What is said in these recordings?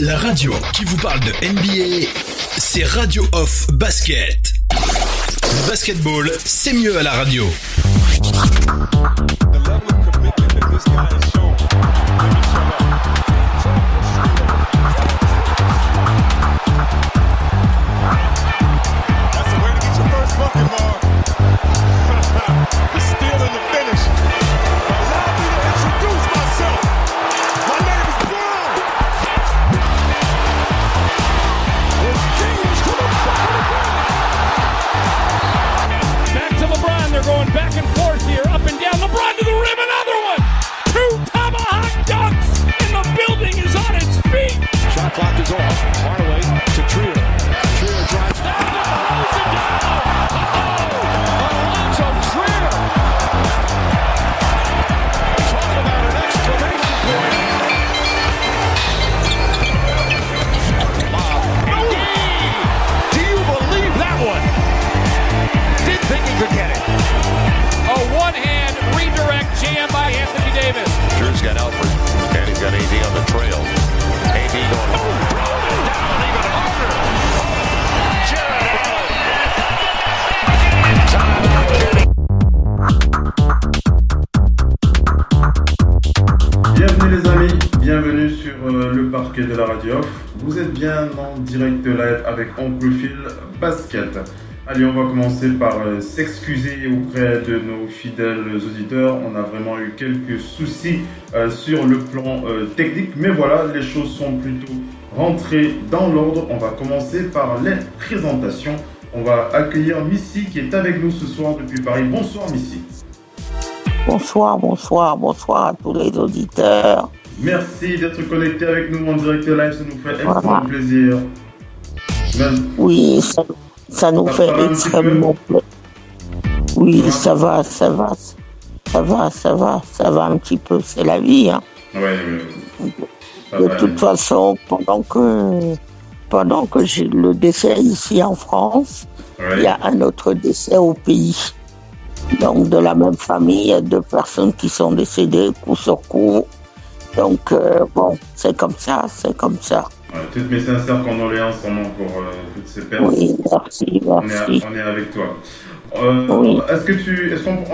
La radio qui vous parle de NBA, c'est Radio Off Basket. Le basketball, c'est mieux à la radio. Going back and forth here, up and down. LeBron to the rim, another one! 2 tomahawk dunks, and the building is on its feet! Shot clock is off. Hardaway to Trier. Trier drives down, holds it down! Alonzo Trier! Talk about an exclamation point! Bob. Do you believe that one? Didn't think he could get it. A one-hand redirect jam by Anthony Davis. Drew's got Alfred, and he's got AD on the trail. AD going, rolling down even harder. Jared Allen. Bienvenue les amis, bienvenue sur le parquet de la radio. Vous êtes bien en direct live avec Oncle Phil Basket. Allez, on va commencer par s'excuser auprès de nos fidèles auditeurs. On a vraiment eu quelques soucis sur le plan technique. Mais voilà, les choses sont plutôt rentrées dans l'ordre. On va commencer par les présentations. On va accueillir Missy qui est avec nous ce soir depuis Paris. Bonsoir Missy. Bonsoir à tous les auditeurs. Merci d'être connecté avec nous en direct live. Ça nous fait extrêmement plaisir. Oui, ça nous fait extrêmement plaisir. Oui, ça va un petit peu, c'est la vie. Hein. Oui. De toute façon, pendant que j'ai le décès ici en France, il y a un autre décès au pays. Donc de la même famille, il y a 2 personnes qui sont décédées coup sur coup. Donc bon, c'est comme ça. Ouais, toutes mes sincères condoléances pour toutes ces personnes. Oui, merci. On est avec toi. Oui. Est-ce qu'on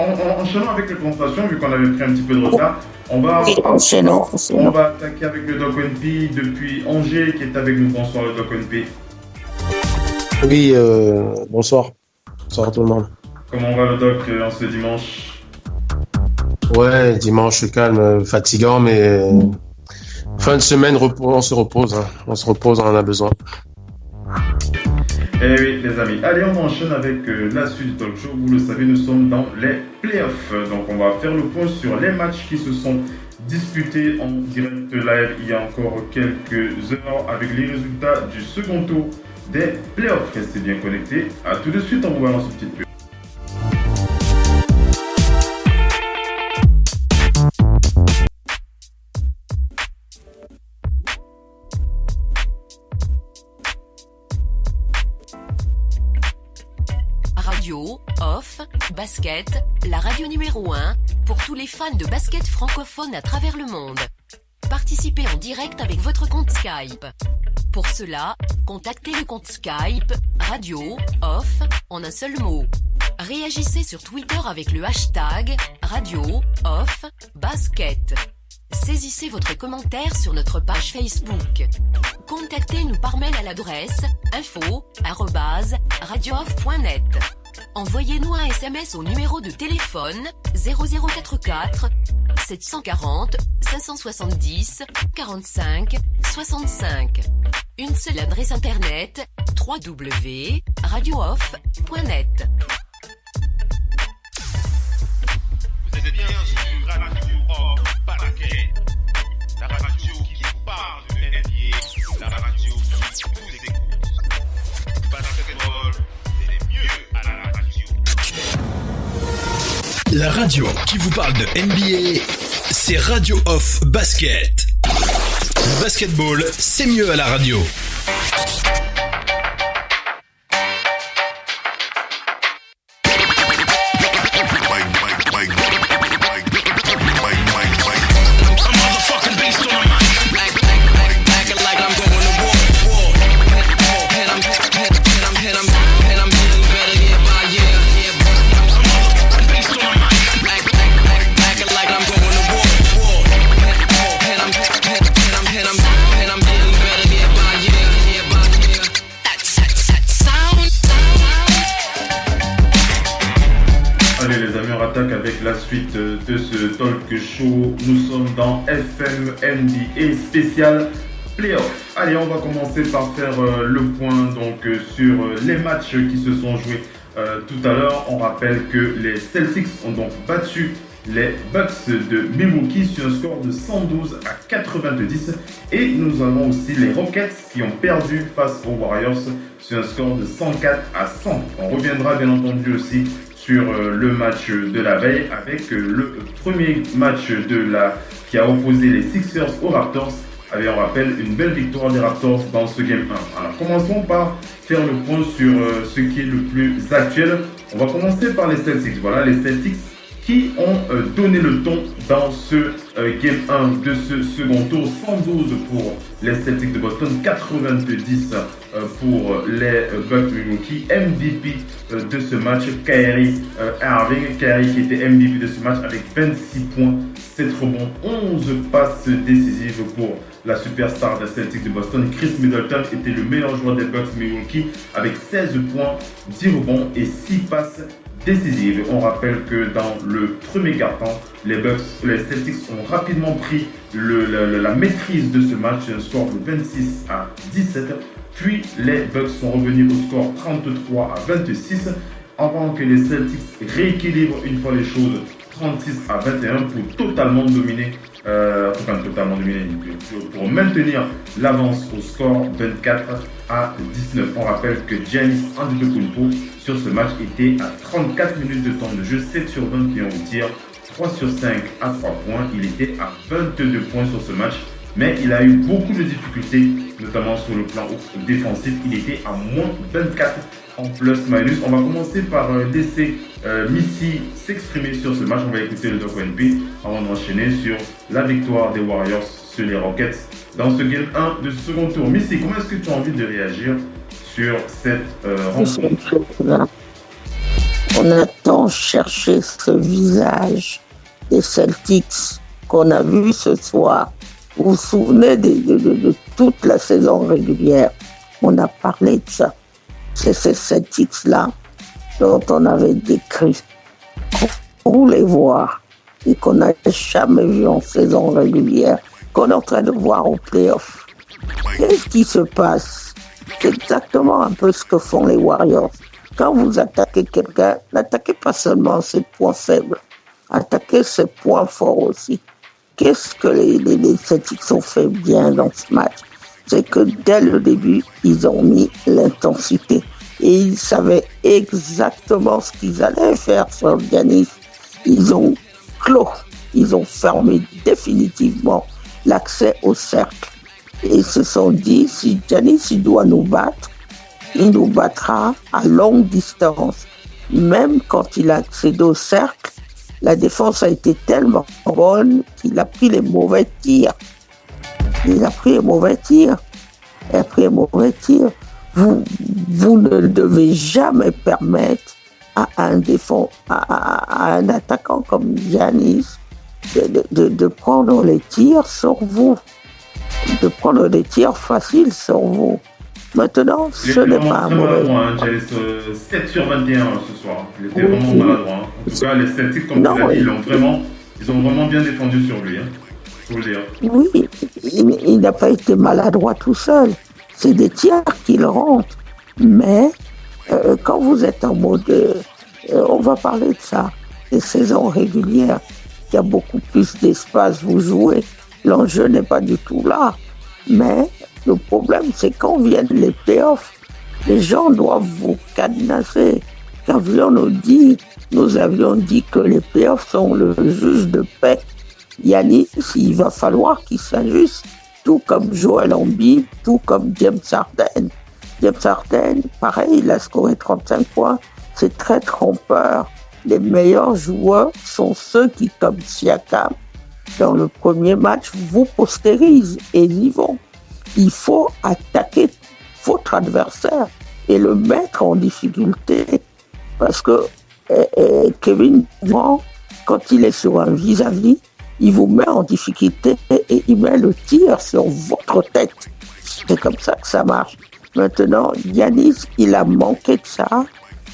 enchaînant avec les présentations, vu qu'on avait pris un petit peu de retard, on va attaquer avec le Doc NP depuis Angers qui est avec nous. Bonsoir le Doc NP. Oui, bonsoir. Bonsoir à tout le monde. Comment va le Doc en ce dimanche? Ouais, dimanche calme, fatigant, mais fin de semaine, on se repose. Hein. On se repose, on en a besoin. Eh oui, les amis. Allez, on enchaîne avec la suite du talk show. Vous le savez, nous sommes dans les playoffs. Donc, on va faire le point sur les matchs qui se sont disputés en direct live il y a encore quelques heures avec les résultats du second tour des playoffs. Restez bien connectés. À tout de suite, on vous balance une petite pub. Radio Off Basket, la radio numéro 1 pour tous les fans de basket francophone à travers le monde. Participez en direct avec votre compte Skype. Pour cela, contactez le compte Skype Radio Off en un seul mot. Réagissez sur Twitter avec le hashtag Radio Off Basket. Saisissez votre commentaire sur notre page Facebook. Contactez-nous par mail à l'adresse info@radiooff.net. Envoyez-nous un SMS au numéro de téléphone 0044 740 570 45 65. Une seule adresse internet www.radiooff.net. Vous êtes bien sur Radio Off Basket, la radio qui vous parle de NBA, la radio qui vous écoute. Basketball, c'est mieux à la radio. La radio qui vous parle de NBA, c'est Radio Off Basket. Le basketball, c'est mieux à la radio. A motherfucking beast on the mic. Acting like I'm going suite de ce talk show. Nous sommes dans FM NBA spécial Playoff. Allez, on va commencer par faire le point donc sur les matchs qui se sont joués tout à l'heure. On rappelle que les Celtics ont donc battu les Bucks de Milwaukee sur un score de 112 à 90 et nous avons aussi les Rockets qui ont perdu face aux Warriors sur un score de 104 à 100. On reviendra bien entendu aussi sur le match de la veille avec le premier match qui a opposé les Sixers aux Raptors avec, on rappelle, une belle victoire des Raptors dans ce Game 1. Alors commençons par faire le point sur ce qui est le plus actuel. On va commencer par les Celtics. Voilà, les Celtics qui ont donné le ton dans ce Game 1 de ce second tour. 112 pour les Celtics de Boston, 90 pour les Bucks de Milwaukee. MVP de ce match, Kyrie Irving. Kyrie qui était MVP de ce match avec 26 points, 7 rebonds, 11 passes décisives pour la superstar des Celtics de Boston. Chris Middleton était le meilleur joueur des Bucks de Milwaukee avec 16 points, 10 rebonds et 6 passes décisive. On rappelle que dans le premier quart-temps, les Celtics ont rapidement pris la maîtrise de ce match, un score de 26 à 17. Puis les Bucks sont revenus au score 33 à 26 avant que les Celtics rééquilibrent une fois les choses 36 à 21 pour totalement dominer, pour maintenir l'avance au score 24 à 19. On rappelle que Giannis Antetokounmpo sur ce match était à 34 minutes de temps de jeu, 7 sur 21 au tir, 3 sur 5 à 3 points. Il était à 22 points sur ce match, mais il a eu beaucoup de difficultés, notamment sur le plan défensif. Il était à moins 24 en plus-minus. On va commencer par laisser Missy s'exprimer sur ce match. On va écouter le Doc ONP avant d'enchaîner sur la victoire des Warriors sur les Rockets dans ce Game 1 de ce second tour. Missy, comment est-ce que tu as envie de réagir sur cette rencontre? On a tant cherché ce visage des Celtics qu'on a vu ce soir. Vous vous souvenez de toute la saison régulière? On a parlé de ça. C'est ces Celtics-là dont on avait décrit qu'on voulait voir et qu'on n'a jamais vu en saison régulière, qu'on est en train de voir au playoff. Qu'est-ce qui se passe? C'est exactement un peu ce que font les Warriors. Quand vous attaquez quelqu'un, n'attaquez pas seulement ses points faibles, attaquez ses points forts aussi. Qu'est-ce que les Celtics ont fait bien dans ce match? C'est que dès le début, ils ont mis l'intensité. Et ils savaient exactement ce qu'ils allaient faire sur Giannis. Ils ont clos, ils ont fermé définitivement l'accès au cercle. Et ils se sont dit, si Giannis doit nous battre, il nous battra à longue distance. Même quand il a accédé au cercle, la défense a été tellement bonne qu'il a pris les mauvais tirs. Vous ne devez jamais permettre à un attaquant comme Giannis de prendre les tirs sur vous, de prendre des tirs faciles sur vous. Maintenant, ce n'est pas un mauvais. Giannis 7 sur 21 ce soir. Il était vraiment maladroit. En tout cas, les Celtics, comme tu l'as dit, ils ont vraiment bien défendu sur lui. Faut le dire. Oui, il n'a pas été maladroit tout seul. C'est des tirs qu'il rentre. Mais quand vous êtes en mode, on va parler de ça, des saisons régulières, il y a beaucoup plus d'espace, vous jouez. L'enjeu n'est pas du tout là. Mais le problème, c'est quand viennent les playoffs, les gens doivent vous cadenasser. Nous avions dit que les playoffs sont le juge de paix. Giannis, il va falloir qu'il s'ajuste, tout comme Joel Embiid, tout comme James Harden. James Harden, pareil, il a scoré 35 points. C'est très trompeur. Les meilleurs joueurs sont ceux qui, comme Siakam, dans le premier match, vous postérisent et y vont. Il faut attaquer votre adversaire et le mettre en difficulté. Parce que Kevin Durant, quand il est sur un vis-à-vis, il vous met en difficulté et il met le tir sur votre tête. C'est comme ça que ça marche. Maintenant, Giannis, il a manqué de ça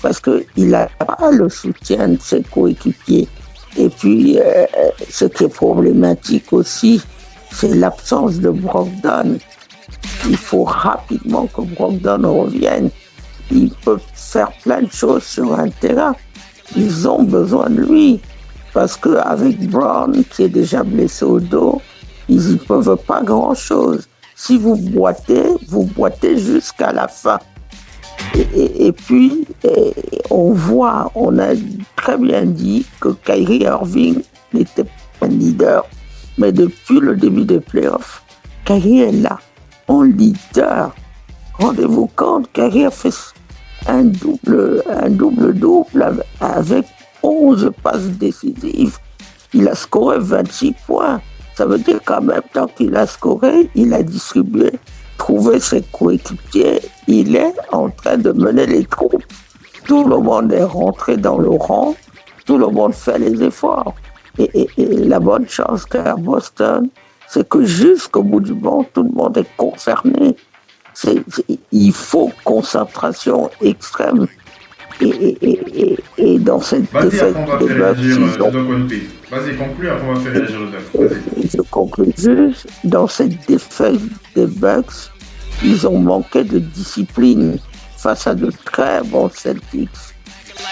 parce qu'il n'a pas le soutien de ses coéquipiers. Et puis, ce qui est problématique aussi, c'est l'absence de Brogdon. Il faut rapidement que Brogdon revienne. Il peut faire plein de choses sur un terrain. Ils ont besoin de lui. Parce qu'avec Brown, qui est déjà blessé au dos, ils n'y peuvent pas grand-chose. Si vous boitez jusqu'à la fin. Et puis, on a très bien dit que Kyrie Irving n'était pas un leader. Mais depuis le début des playoffs, Kyrie est là, en leader. Rendez-vous compte, Kyrie a fait un double-double avec 11 passes décisives. Il a scoré 26 points. Ça veut dire qu'en même temps qu'il a scoré, il a distribué, trouvé ses coéquipiers. Il est en train de mener les troupes. Tout le monde est rentré dans le rang. Tout le monde fait les efforts. Et la bonne chose qu'a Boston, c'est que jusqu'au bout du banc, tout le monde est concerné. Il faut concentration extrême. Et dans cette défaite de Bucks, vas-y, conclue, après on va faire réagir le Doc. Je conclue juste, dans cette défaite des Bucks, ils ont manqué de discipline face à de très bons Celtics.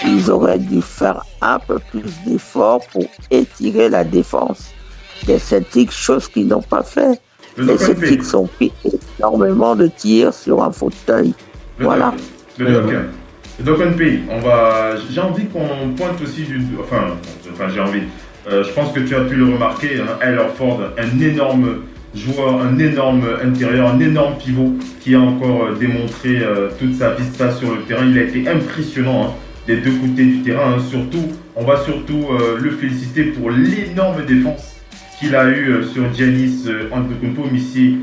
Ils auraient dû faire un peu plus d'efforts pour étirer la défense des Celtics, chose qu'ils n'ont pas fait. Les Celtics ont pris énormément de tirs sur un fauteuil. Voilà. Donc j'ai envie qu'on pointe aussi j'ai envie. Je pense que tu as pu le remarquer, Al Horford, un énorme joueur, un énorme intérieur, un énorme pivot qui a encore démontré toute sa vista sur le terrain. Il a été impressionnant des deux côtés du terrain. On va surtout le féliciter pour l'énorme défense qu'il a eu sur Giannis Antetokounmpo. Missy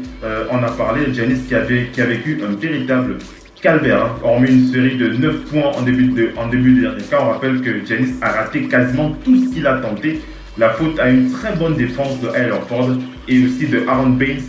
en a parlé. Giannis qui a vécu un véritable calvaire, hormis une série de 9 points en début de dernier quart. On rappelle que Giannis a raté quasiment tout ce qu'il a tenté. La faute à une très bonne défense de Al Horford et aussi de Aaron Baines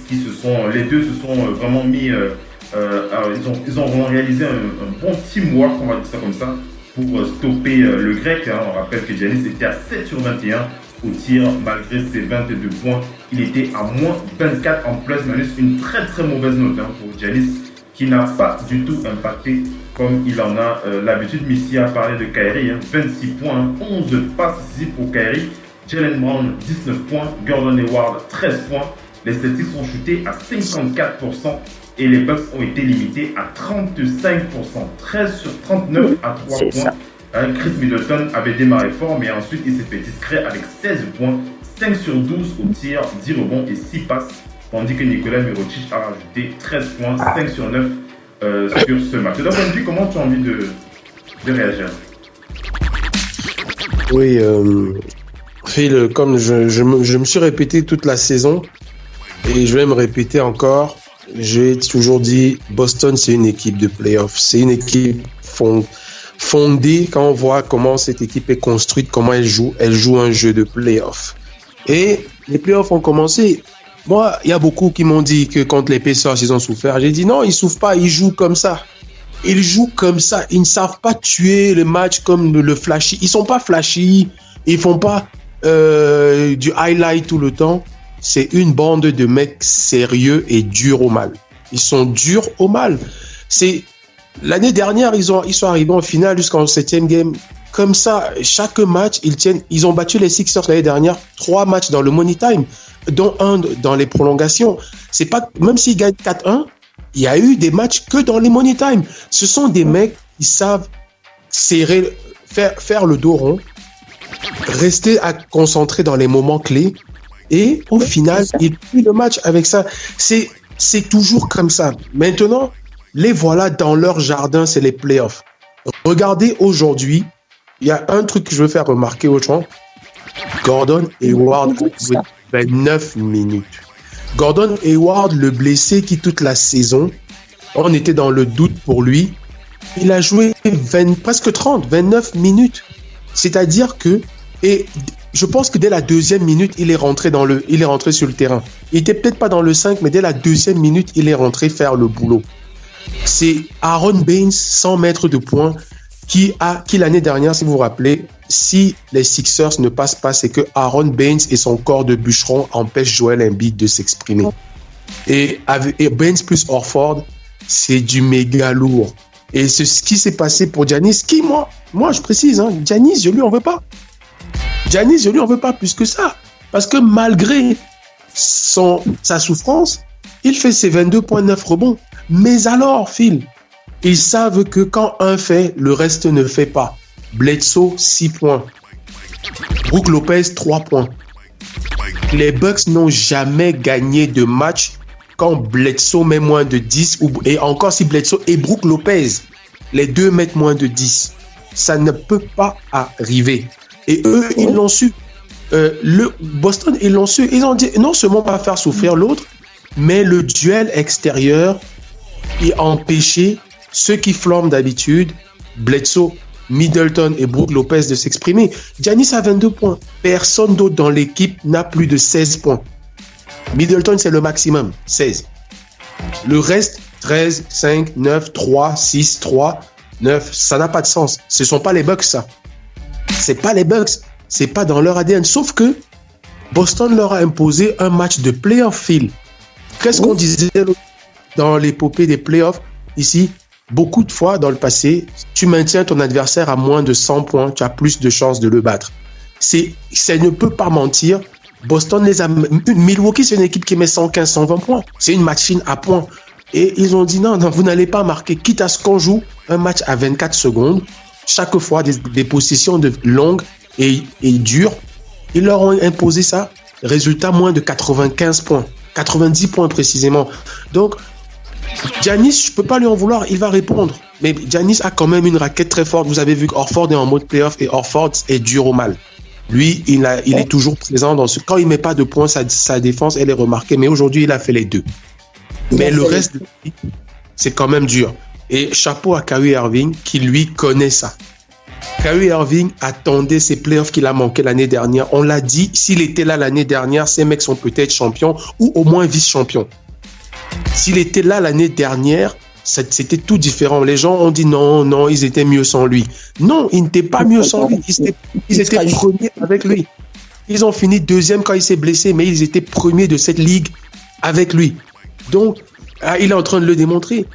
les deux se sont vraiment mis, ils ont vraiment réalisé un bon teamwork, on va dire ça comme ça, pour stopper le grec. On rappelle que Giannis était à 7 sur 21 au tir malgré ses 22 points. Il était à moins 24 en plus-minus, une très très mauvaise note pour Giannis, qui n'a pas du tout impacté comme il en a l'habitude. Missy a parlé de Kyrie, 26 points, 11 passes ici pour Kyrie. Jaylen Brown, 19 points. Gordon Hayward, 13 points. Les Celtics ont chuté à 54% et les Bucks ont été limités à 35%. 13 sur 39 à 3 points. Chris Middleton avait démarré fort, mais ensuite il s'est fait discret avec 16 points, 5 sur 12 au tir, 10 rebonds et 6 passes. Tandis que Nikola Mirotic a rajouté 13 points, 5 sur 9 sur ce match. Donc, Andy, comment tu as envie de réagir? Oui, Phil, comme je me suis répété toute la saison, et je vais me répéter encore, j'ai toujours dit, Boston, c'est une équipe de playoff. C'est une équipe fondée, quand on voit comment cette équipe est construite, comment elle joue un jeu de playoff. Et les playoffs ont commencé. Moi, il y a beaucoup qui m'ont dit que contre les Pacers, ils ont souffert. J'ai dit non, ils souffrent pas, ils jouent comme ça. Ils jouent comme ça. Ils ne savent pas tuer le match comme le flashy. Ils sont pas flashy. Ils font pas du highlight tout le temps. C'est une bande de mecs sérieux et durs au mal. Ils sont durs au mal. C'est l'année dernière, ils sont arrivés en finale jusqu'en 7e game. Comme ça, chaque match, ils ont battu les Sixers l'année dernière, 3 matchs dans le money time, dont un dans les prolongations. C'est pas, même s'ils gagnent 4-1, il y a eu des matchs que dans les money time. Ce sont des mecs qui savent serrer, faire le dos rond, rester concentrés dans les moments clés, et au final, ils plient le match avec ça. C'est toujours comme ça. Maintenant, les voilà dans leur jardin, c'est les playoffs. Regardez aujourd'hui, il y a un truc que je veux faire remarquer aux gens. Gordon Hayward a joué 29 minutes. Gordon Hayward, le blessé qui toute la saison, on était dans le doute pour lui. Il a joué presque 29 minutes. C'est-à-dire que, et je pense que dès la 2e minute, il est rentré sur le terrain. Il était peut-être pas dans le 5, mais dès la 2e minute, il est rentré faire le boulot. C'est Aaron Baines, 100 mètres de points, qui l'année dernière, si vous vous rappelez, si les Sixers ne passent pas, c'est que Aaron Baines et son corps de bûcheron empêchent Joel Embiid de s'exprimer. Et Baines plus Horford, c'est du méga lourd. Et c'est ce qui s'est passé pour Giannis, qui, moi je précise, Giannis, je lui en veux pas. Giannis, je lui en veux pas plus que ça. Parce que malgré sa souffrance, il fait ses 22,9 rebonds. Mais alors, Phil, ils savent que quand un fait, le reste ne fait pas. Bledsoe, 6 points. Brook Lopez, 3 points. Les Bucks n'ont jamais gagné de match quand Bledsoe met moins de 10, et encore si Bledsoe et Brook Lopez, les deux mettent moins de 10. Ça ne peut pas arriver. Et eux, ils l'ont su. Boston, ils l'ont su. Ils ont dit non seulement pas faire souffrir l'autre, mais le duel extérieur et empêcher ceux qui flambent d'habitude, Bledsoe, Middleton et Brook Lopez, de s'exprimer. Giannis a 22 points. Personne d'autre dans l'équipe n'a plus de 16 points. Middleton, c'est le maximum, 16. Le reste, 13, 5, 9, 3, 6, 3, 9, ça n'a pas de sens. Ce ne sont pas les Bucks, ça. C'est pas les Bucks. C'est pas dans leur ADN. Sauf que Boston leur a imposé un match de playoff, Phil. Qu'est-ce qu'on disait dans l'épopée des playoffs ici? Beaucoup de fois dans le passé, tu maintiens ton adversaire à moins de 100 points, tu as plus de chances de le battre. Ça ne peut pas mentir. Boston les a... Milwaukee, c'est une équipe qui met 115, 120 points. C'est une machine à points. Et ils ont dit non, vous n'allez pas marquer. Quitte à ce qu'on joue un match à 24 secondes, chaque fois des possessions longues et dures. Ils leur ont imposé ça. Résultat, moins de 95 points. 90 points précisément. Donc, Giannis, je ne peux pas lui en vouloir, il va répondre. Mais Giannis a quand même une raquette très forte. Vous avez vu qu'Horford est en mode playoff et Horford est dur au mal. Lui, il est toujours présent dans ce... Quand il ne met pas de points, sa défense, elle est remarquée. Mais aujourd'hui, il a fait les deux. Mais le reste, c'est quand même dur. Et chapeau à Kyrie Irving qui, lui, connaît ça. Kyrie Irving attendait ses playoffs qu'il a manqué l'année dernière. On l'a dit, s'il était là l'année dernière, ces mecs sont peut-être champions ou au moins vice-champions. S'il était là l'année dernière, c'était tout différent. Les gens ont dit non, ils étaient mieux sans lui. Non, ils n'étaient pas mieux sans lui. Ils étaient premiers avec lui. Ils ont fini deuxième quand il s'est blessé, mais ils étaient premiers de cette ligue avec lui. Donc, il est en train de le démontrer.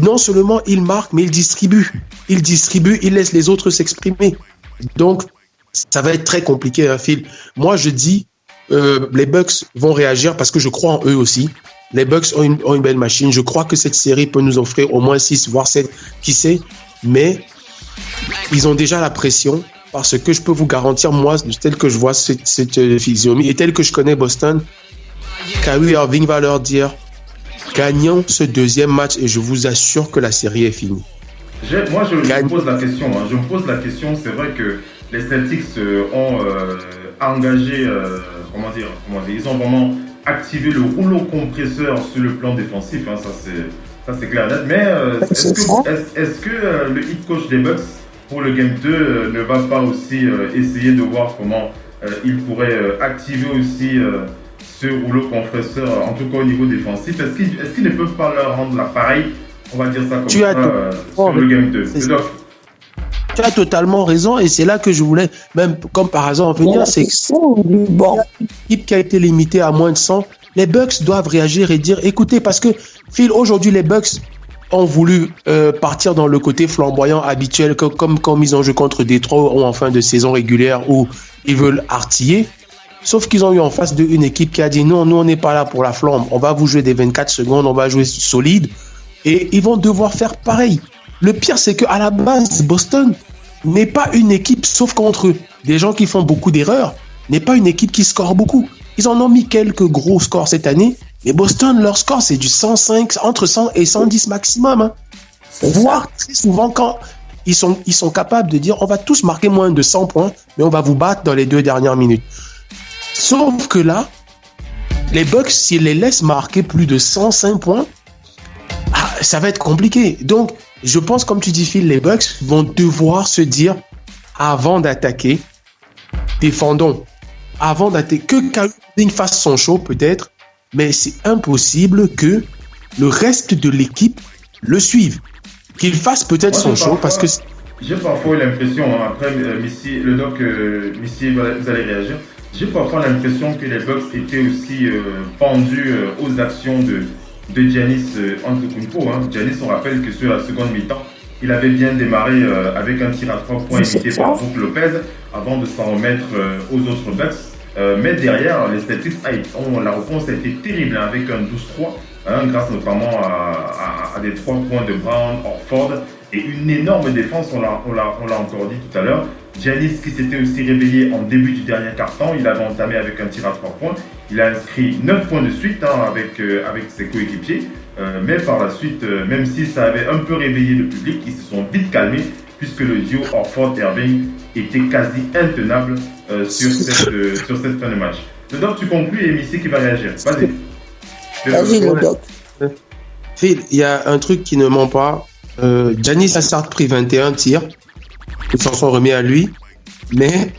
Non seulement il marque, mais il distribue. Il laisse les autres s'exprimer. Donc, ça va être très compliqué, Phil. Moi, je dis, les Bucks vont réagir parce que je crois en eux aussi. Les Bucks ont une belle machine. Je crois que cette série peut nous offrir au moins 6, voire 7, qui sait. Mais ils ont déjà la pression parce que je peux vous garantir, moi, tel que je vois cette physionomie et tel que je connais Boston, Kyrie Irving va leur dire: gagnons ce deuxième match et je vous assure que la série est finie. Je me pose la question. C'est vrai que les Celtics ont engagé, ils ont vraiment activé le rouleau compresseur sur le plan défensif. Ça c'est clair et net. Mais est-ce que le head coach des Bucks pour le Game 2 ne va pas aussi essayer de voir comment il pourrait activer aussi ce rouleau compresseur, en tout cas au niveau défensif? Est-ce qu'ils ne peuvent pas leur rendre l'appareil, on va dire ça comme sur le Game 2? Tu as totalement raison et c'est là que je voulais, même comme par hasard en venir, c'est une équipe qui a été limitée à moins de 100. Les Bucks doivent réagir et dire, écoutez, parce que Phil, aujourd'hui les Bucks ont voulu partir dans le côté flamboyant habituel, comme ils ont joué contre Détroit ou en fin de saison régulière où ils veulent artiller. Sauf qu'ils ont eu en face d'eux une équipe qui a dit non, nous on n'est pas là pour la flamme, on va vous jouer des 24 secondes, on va jouer solide et ils vont devoir faire pareil. Le pire, c'est qu'à la base, Boston n'est pas une équipe, sauf contre eux, des gens qui font beaucoup d'erreurs, n'est pas une équipe qui score beaucoup. Ils en ont mis quelques gros scores cette année, mais Boston, leur score, c'est du 105, entre 100 et 110 maximum. Voire très souvent, quand ils sont capables de dire on va tous marquer moins de 100 points, mais on va vous battre dans les 2 dernières minutes. Sauf que là, les Bucks, s'ils les laissent marquer plus de 105 points, ça va être compliqué. Donc, je pense, comme tu dis, Phil, les Bucks vont devoir se dire, avant d'attaquer, défendons. Avant d'attaquer, que Kyrie fasse son show peut-être, mais c'est impossible que le reste de l'équipe le suive. Qu'il fasse peut-être son show, parce que J'ai parfois l'impression, après Missy, le doc, Missy, vous allez réagir. J'ai parfois l'impression que les Bucks étaient aussi pendus aux actions de Giannis Antetokounmpo. Giannis, on rappelle que sur la seconde mi-temps, il avait bien démarré avec un tir à 3 points imité par Brook Lopez avant de s'en remettre aux autres Bucks. Mais derrière, les Celtics, la réponse a été terrible avec un 12-3, grâce notamment à des 3 points de Brown, Horford et une énorme défense, on l'a encore dit tout à l'heure. Giannis qui s'était aussi réveillé en début du dernier quart-temps, il avait entamé avec un tir à 3 points. Il a inscrit 9 points de suite avec ses coéquipiers. Mais par la suite, même si ça avait un peu réveillé le public, ils se sont vite calmés puisque le duo Horford-Irving était quasi intenable sur cette fin de match. Le doc, tu conclus et Missy qui va réagir. Vas-y. Vas-y, le doc. Phil, il y a un truc qui ne ment pas. Giannis a certes pris 21 tirs. Ils s'en sont remis à lui. Mais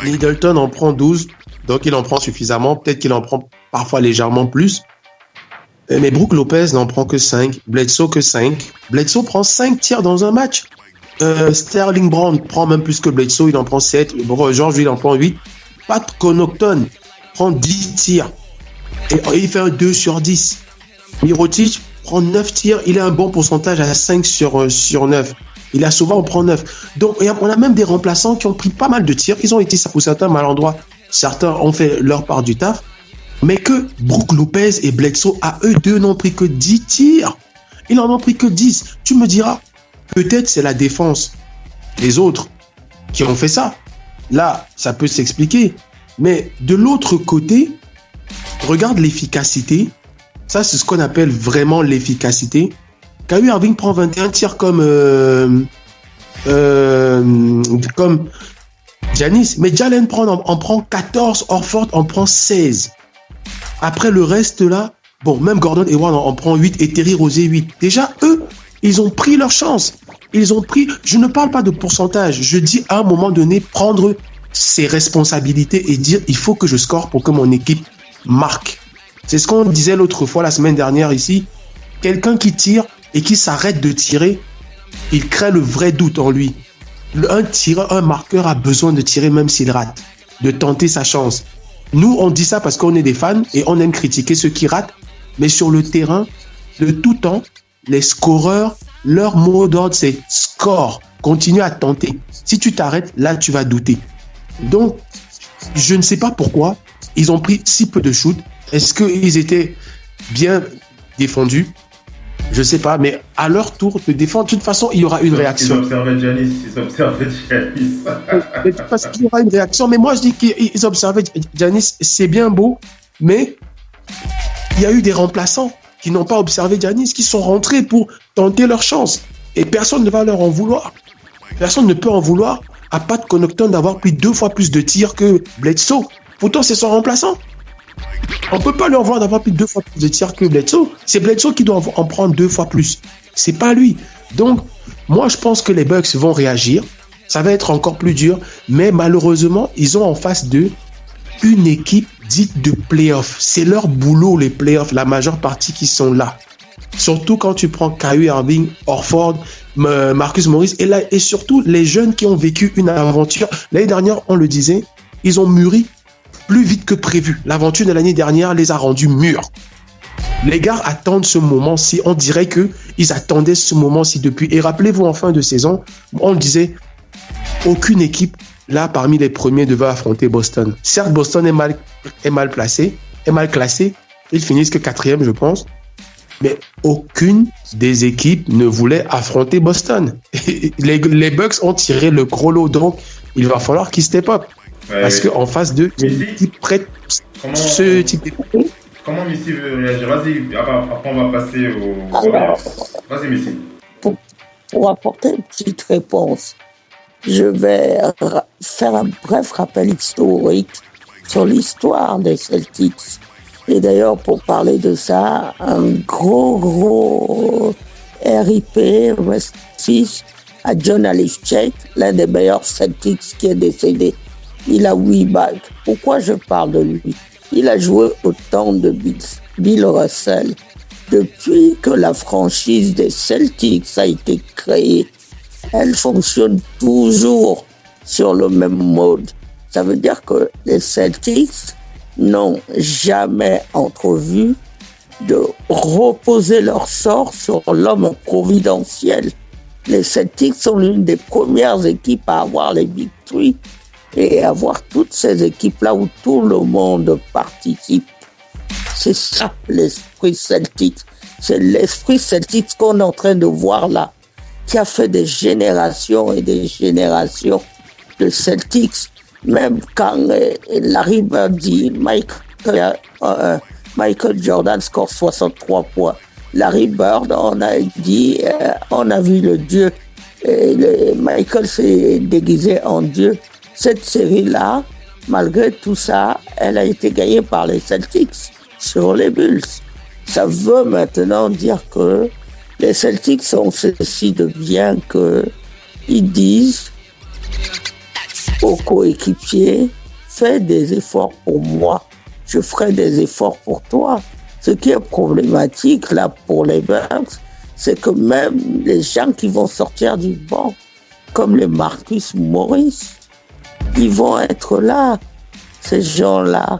Middleton en prend 12. Donc il en prend suffisamment. Peut-être qu'il en prend parfois légèrement plus. Mais Brook Lopez n'en prend que 5. Bledsoe que 5. Bledsoe prend 5 tirs dans un match. Sterling Brown prend même plus que Bledsoe. Il en prend 7. George, il en prend 8. Pat Connaughton prend 10 tirs. Et il fait un 2 sur 10. Mirotic prend 9 tirs. Il a un bon pourcentage à 5 sur 9. Il a souvent, on prend 9. Donc, on a même des remplaçants qui ont pris pas mal de tirs. Ils ont été, pour certains, maladroits. Certains ont fait leur part du taf. Mais que Brook Lopez et Bledsoe, à eux deux, n'ont pris que 10 tirs. Ils n'en ont pris que 10. Tu me diras, peut-être c'est la défense des autres qui ont fait ça. Là, ça peut s'expliquer. Mais de l'autre côté, regarde l'efficacité. Ça, c'est ce qu'on appelle vraiment l'efficacité. Kyrie Irving prend 21 tirs comme Giannis. Mais Jalen en prend 14. Horford en prend 16. Après le reste là, bon, même Gordon Hayward en prend 8 et Terry Rozier 8. Déjà, eux, ils ont pris leur chance. Ils ont pris, je ne parle pas de pourcentage, je dis à un moment donné, prendre ses responsabilités et dire, il faut que je score pour que mon équipe marque. C'est ce qu'on disait l'autre fois, la semaine dernière ici. Quelqu'un qui tire et qui s'arrête de tirer, il crée le vrai doute en lui. Un tireur, un marqueur a besoin de tirer même s'il rate, de tenter sa chance. Nous, on dit ça parce qu'on est des fans et on aime critiquer ceux qui ratent. Mais sur le terrain, de tout temps, les scoreurs, leur mot d'ordre, c'est score. Continue à tenter. Si tu t'arrêtes, là, tu vas douter. Donc, je ne sais pas pourquoi ils ont pris si peu de shoot. Est-ce qu'ils étaient bien défendus? Je ne sais pas, mais à leur tour de défendre, de toute façon, il y aura une réaction. Ils observaient Giannis. Parce qu'il y aura une réaction, mais moi je dis qu'ils observaient Giannis, c'est bien beau, mais il y a eu des remplaçants qui n'ont pas observé Giannis, qui sont rentrés pour tenter leur chance. Et personne ne va leur en vouloir. Personne ne peut en vouloir à Pat Connaughton d'avoir pris 2 fois plus de tirs que Bledsoe. Pourtant, c'est son remplaçant. On ne peut pas leur voir d'avoir pris 2 fois plus de tirs que Bledsoe. C'est Bledsoe qui doit en prendre 2 fois plus. C'est pas lui. Donc, moi, je pense que les Bucks vont réagir. Ça va être encore plus dur. Mais malheureusement, ils ont en face d'eux une équipe dite de playoffs. C'est leur boulot, les playoffs, la majeure partie qui sont là. Surtout quand tu prends Kyrie Irving, Horford, Marcus Morris et surtout les jeunes qui ont vécu une aventure. L'année dernière, on le disait, ils ont mûri plus vite que prévu. L'aventure de l'année dernière les a rendus mûrs. Les gars attendent ce moment-ci. On dirait qu'ils attendaient ce moment-ci depuis. Et rappelez-vous, en fin de saison, on le disait, aucune équipe, là, parmi les premiers, devait affronter Boston. Certes, Boston est mal placé, est mal classé. Ils finissent que 4e, je pense. Mais aucune des équipes ne voulait affronter Boston. Les Bucks ont tiré le gros lot. Donc, il va falloir qu'ils step up. Ouais, parce qu'en face d'eux, ils prêtent ce type de... Comment Missy veut réagir? Vas-y, après on va passer au... Alors, vas-y Missy. Pour apporter une petite réponse, je vais faire un bref rappel historique sur l'histoire des Celtics. Et d'ailleurs, pour parler de ça, un gros RIP, Restis, à John Havlicek, l'un des meilleurs Celtics qui est décédé. Il a 8 bagues. Pourquoi je parle de lui? Il a joué au temps de Bill Russell. Depuis que la franchise des Celtics a été créée, elle fonctionne toujours sur le même mode. Ça veut dire que les Celtics n'ont jamais entrevu de reposer leur sort sur l'homme providentiel. Les Celtics sont l'une des premières équipes à avoir les Big Three et à avoir toutes ces équipes-là où tout le monde participe. C'est ça l'esprit Celtics. C'est l'esprit Celtics qu'on est en train de voir là, qui a fait des générations et des générations de Celtics. Même quand Larry Bird dit Michael Jordan score 63 points. Larry Bird, on a dit, on a vu le dieu. Michael s'est déguisé en dieu. Cette série-là, malgré tout ça, elle a été gagnée par les Celtics sur les Bulls. Ça veut maintenant dire que les Celtics ont ceci de bien qu'ils disent aux coéquipiers, fais des efforts pour moi, je ferai des efforts pour toi. Ce qui est problématique là pour les Bucks, c'est que même les gens qui vont sortir du banc, comme les Marcus Morris, ils vont être là. Ces gens-là,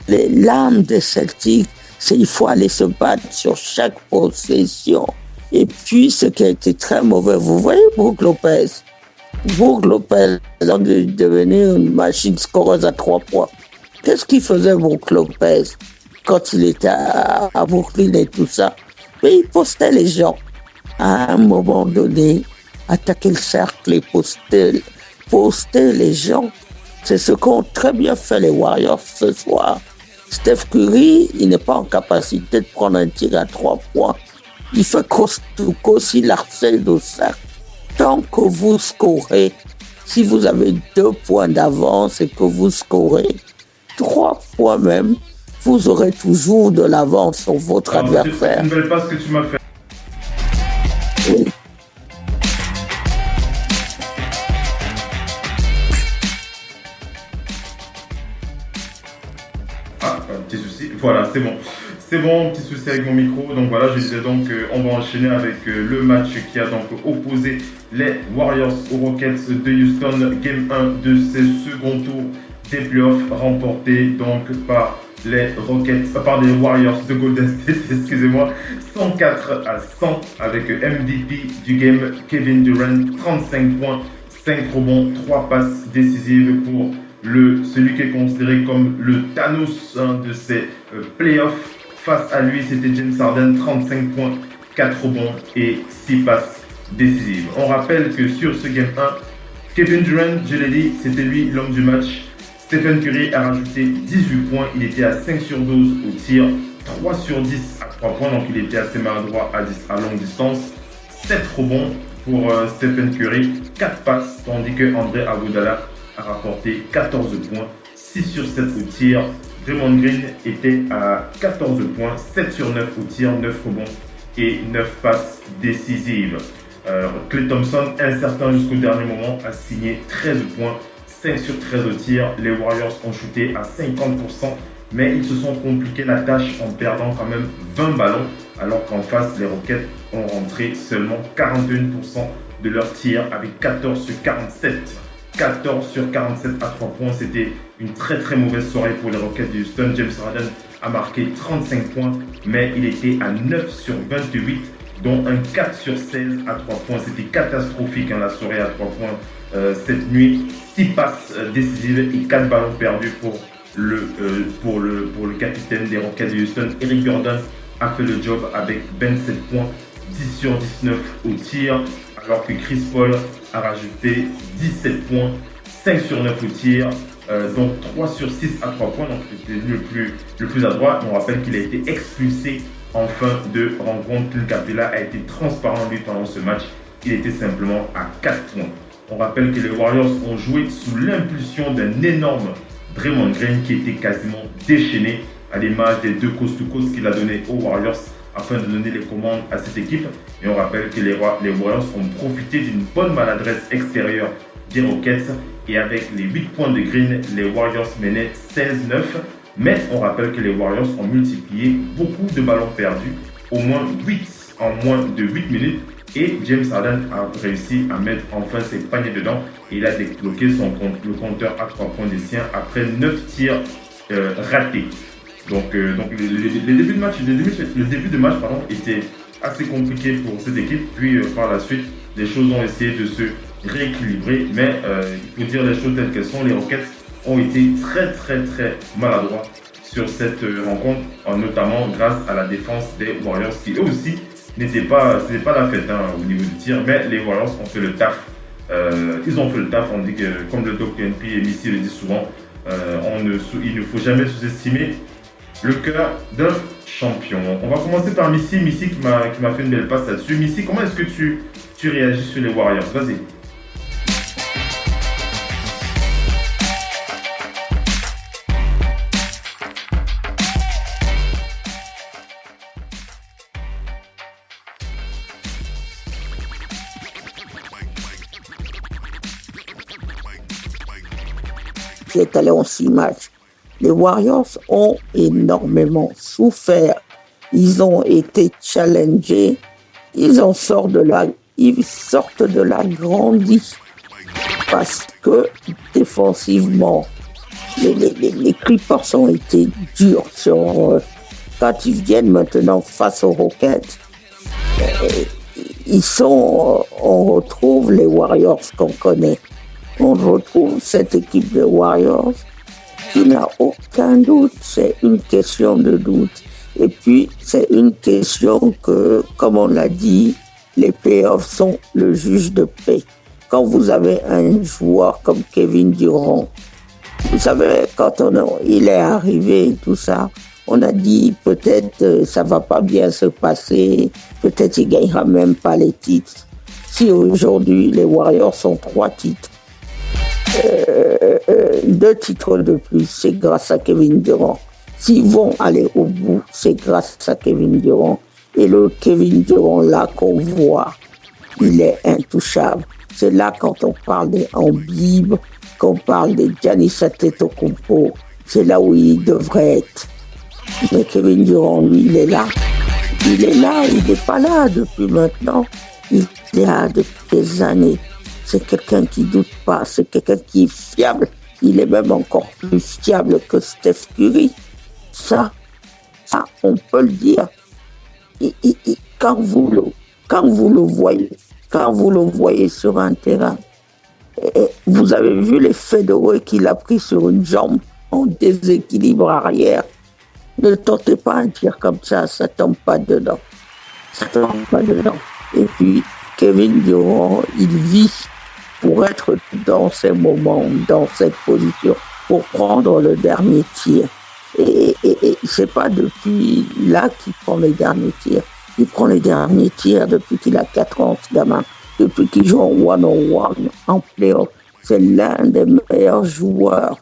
les lames des Celtics, il faut aller se battre sur chaque possession. Et puis, ce qui a été très mauvais, vous voyez Brook Lopez. Brook Lopez est devenu une machine scoreuse à 3 points. Qu'est-ce qu'il faisait Brook Lopez quand il était à Brooklyn et tout ça? Mais il postait les gens. À un moment donné, attaquer le cercle et poster les gens. C'est ce qu'ont très bien fait les Warriors ce soir. Steph Curry, il n'est pas en capacité de prendre un tir à 3 points. Il fait s'il harcèle de cercle. Tant que vous scorez, si vous avez 2 points d'avance et que vous scorez 3 points même, vous aurez toujours de l'avance sur votre adversaire. C'est une belle passe que tu m'as fait. Oui. Ah, petit souci. Voilà, c'est bon. C'est bon, petit souci avec mon micro. Donc voilà, je disais donc on va enchaîner avec le match qui a donc opposé les Warriors aux Rockets de Houston. Game 1 de ce second tour des playoffs remporté donc par les Warriors de Golden State, excusez-moi, 104-100 avec MVP du game Kevin Durant, 35 points, 5 rebonds, 3 passes décisives pour celui qui est considéré comme le Thanos de ces playoffs. Face à lui, c'était James Harden, 35 points, 4 rebonds et 6 passes décisives. On rappelle que sur ce game 1, Kevin Durant, je l'ai dit, c'était lui l'homme du match. Stephen Curry a rajouté 18 points, il était à 5 sur 12 au tir, 3 sur 10 à 3 points, donc il était assez maladroit à longue distance. 7 rebonds pour Stephen Curry, 4 passes, tandis que André Iguodala a rapporté 14 points, 6 sur 7 au tir. Draymond Green était à 14 points, 7 sur 9 au tir, 9 rebonds et 9 passes décisives. Klay Thompson, incertain jusqu'au dernier moment, a signé 13 points, 5 sur 13 au tir. Les Warriors ont shooté à 50%, mais ils se sont compliqué la tâche en perdant quand même 20 ballons, alors qu'en face, les Rockets ont rentré seulement 41% de leurs tirs avec 14 sur 47. 14 sur 47 à 3 points, c'était une très très mauvaise soirée pour les Rockets de Houston. James Harden a marqué 35 points, mais il était à 9 sur 28, dont un 4 sur 16 à 3 points. C'était catastrophique la soirée à 3 points cette nuit. 6 passes décisives et 4 ballons perdus pour le capitaine des Rockets de Houston. Eric Gordon a fait le job avec 27 points, 10 sur 19 au tir, alors que Chris Paul a rajouté 17 points, 5 sur 9 au tir, donc 3 sur 6 à 3 points, donc c'était le plus adroit. On rappelle qu'il a été expulsé en fin de rencontre. Clint Capela a été transparent lui pendant ce match, il était simplement à 4 points. On rappelle que les Warriors ont joué sous l'impulsion d'un énorme Draymond Green qui était quasiment déchaîné, à l'image des 2 coast-to-coast qu'il a donné aux Warriors afin de donner les commandes à cette équipe. Et on rappelle que les Warriors ont profité d'une bonne maladresse extérieure des Rockets et avec les 8 points de Green, les Warriors menaient 16-9. Mais on rappelle que les Warriors ont multiplié beaucoup de ballons perdus au moins 8 en moins de 8 minutes. Et James Harden a réussi à mettre enfin ses paniers dedans. Et il a débloqué le compteur à 3 points des siens après 9 tirs ratés. Donc le début de match était assez compliqué pour cette équipe. Puis par la suite, les choses ont essayé de se rééquilibrer. Mais il faut dire les choses telles qu'elles sont. Les Rockets ont été très très très maladroits sur cette rencontre, notamment grâce à la défense des Warriors qui eux aussi c'était pas la fête au niveau du tir, mais les Warriors ont fait le taf. Ils ont fait le taf. On dit que, comme le Dr. NP et Missy le disent souvent, il ne faut jamais sous-estimer le cœur d'un champion. On va commencer par Missy qui m'a fait une belle passe là-dessus. Missy, comment est-ce que tu réagis sur les Warriors? Vas-y. Qui est allé en 6 matchs. Les Warriors ont énormément souffert. Ils ont été challengés. Ils sortent de là grandis. Parce que défensivement, les Clippers ont été durs. Quand ils viennent maintenant face aux Rockets, on retrouve les Warriors qu'on connaît. On retrouve cette équipe de Warriors qui n'a aucun doute. C'est une question de doute. Et puis, c'est une question que, comme on l'a dit, les playoffs sont le juge de paix. Quand vous avez un joueur comme Kevin Durant, vous savez, quand il est arrivé et tout ça, on a dit peut-être ça va pas bien se passer, peut-être il gagnera même pas les titres. Si aujourd'hui, les Warriors sont 3 titres, 2 titres de plus, c'est grâce à Kevin Durant. S'ils vont aller au bout, c'est grâce à Kevin Durant. Et le Kevin Durant là qu'on voit, il est intouchable. C'est là quand on parle des Embiid, qu'on parle de Giannis Antetokounmpo, c'est là où il devrait être. Mais Kevin Durant, lui, il est là. Il n'est pas là depuis maintenant. Il est là depuis des années. C'est quelqu'un qui ne doute pas, c'est quelqu'un qui est fiable. Il est même encore plus fiable que Steph Curry. Ça, on peut le dire. Quand vous le voyez sur un terrain, vous avez vu les fédéraux qu'il a pris sur une jambe en déséquilibre arrière. Ne tentez pas un tir comme ça ne tombe pas dedans. Et puis, Kevin Durant, il vit pour être dans ces moments, dans cette position, pour prendre le dernier tir. Et c'est pas depuis là qu'il prend les derniers tirs. Il prend les derniers tirs depuis qu'il a 4 ans, ce gamin. Depuis qu'il joue en one-on-one, en play-off. C'est l'un des meilleurs joueurs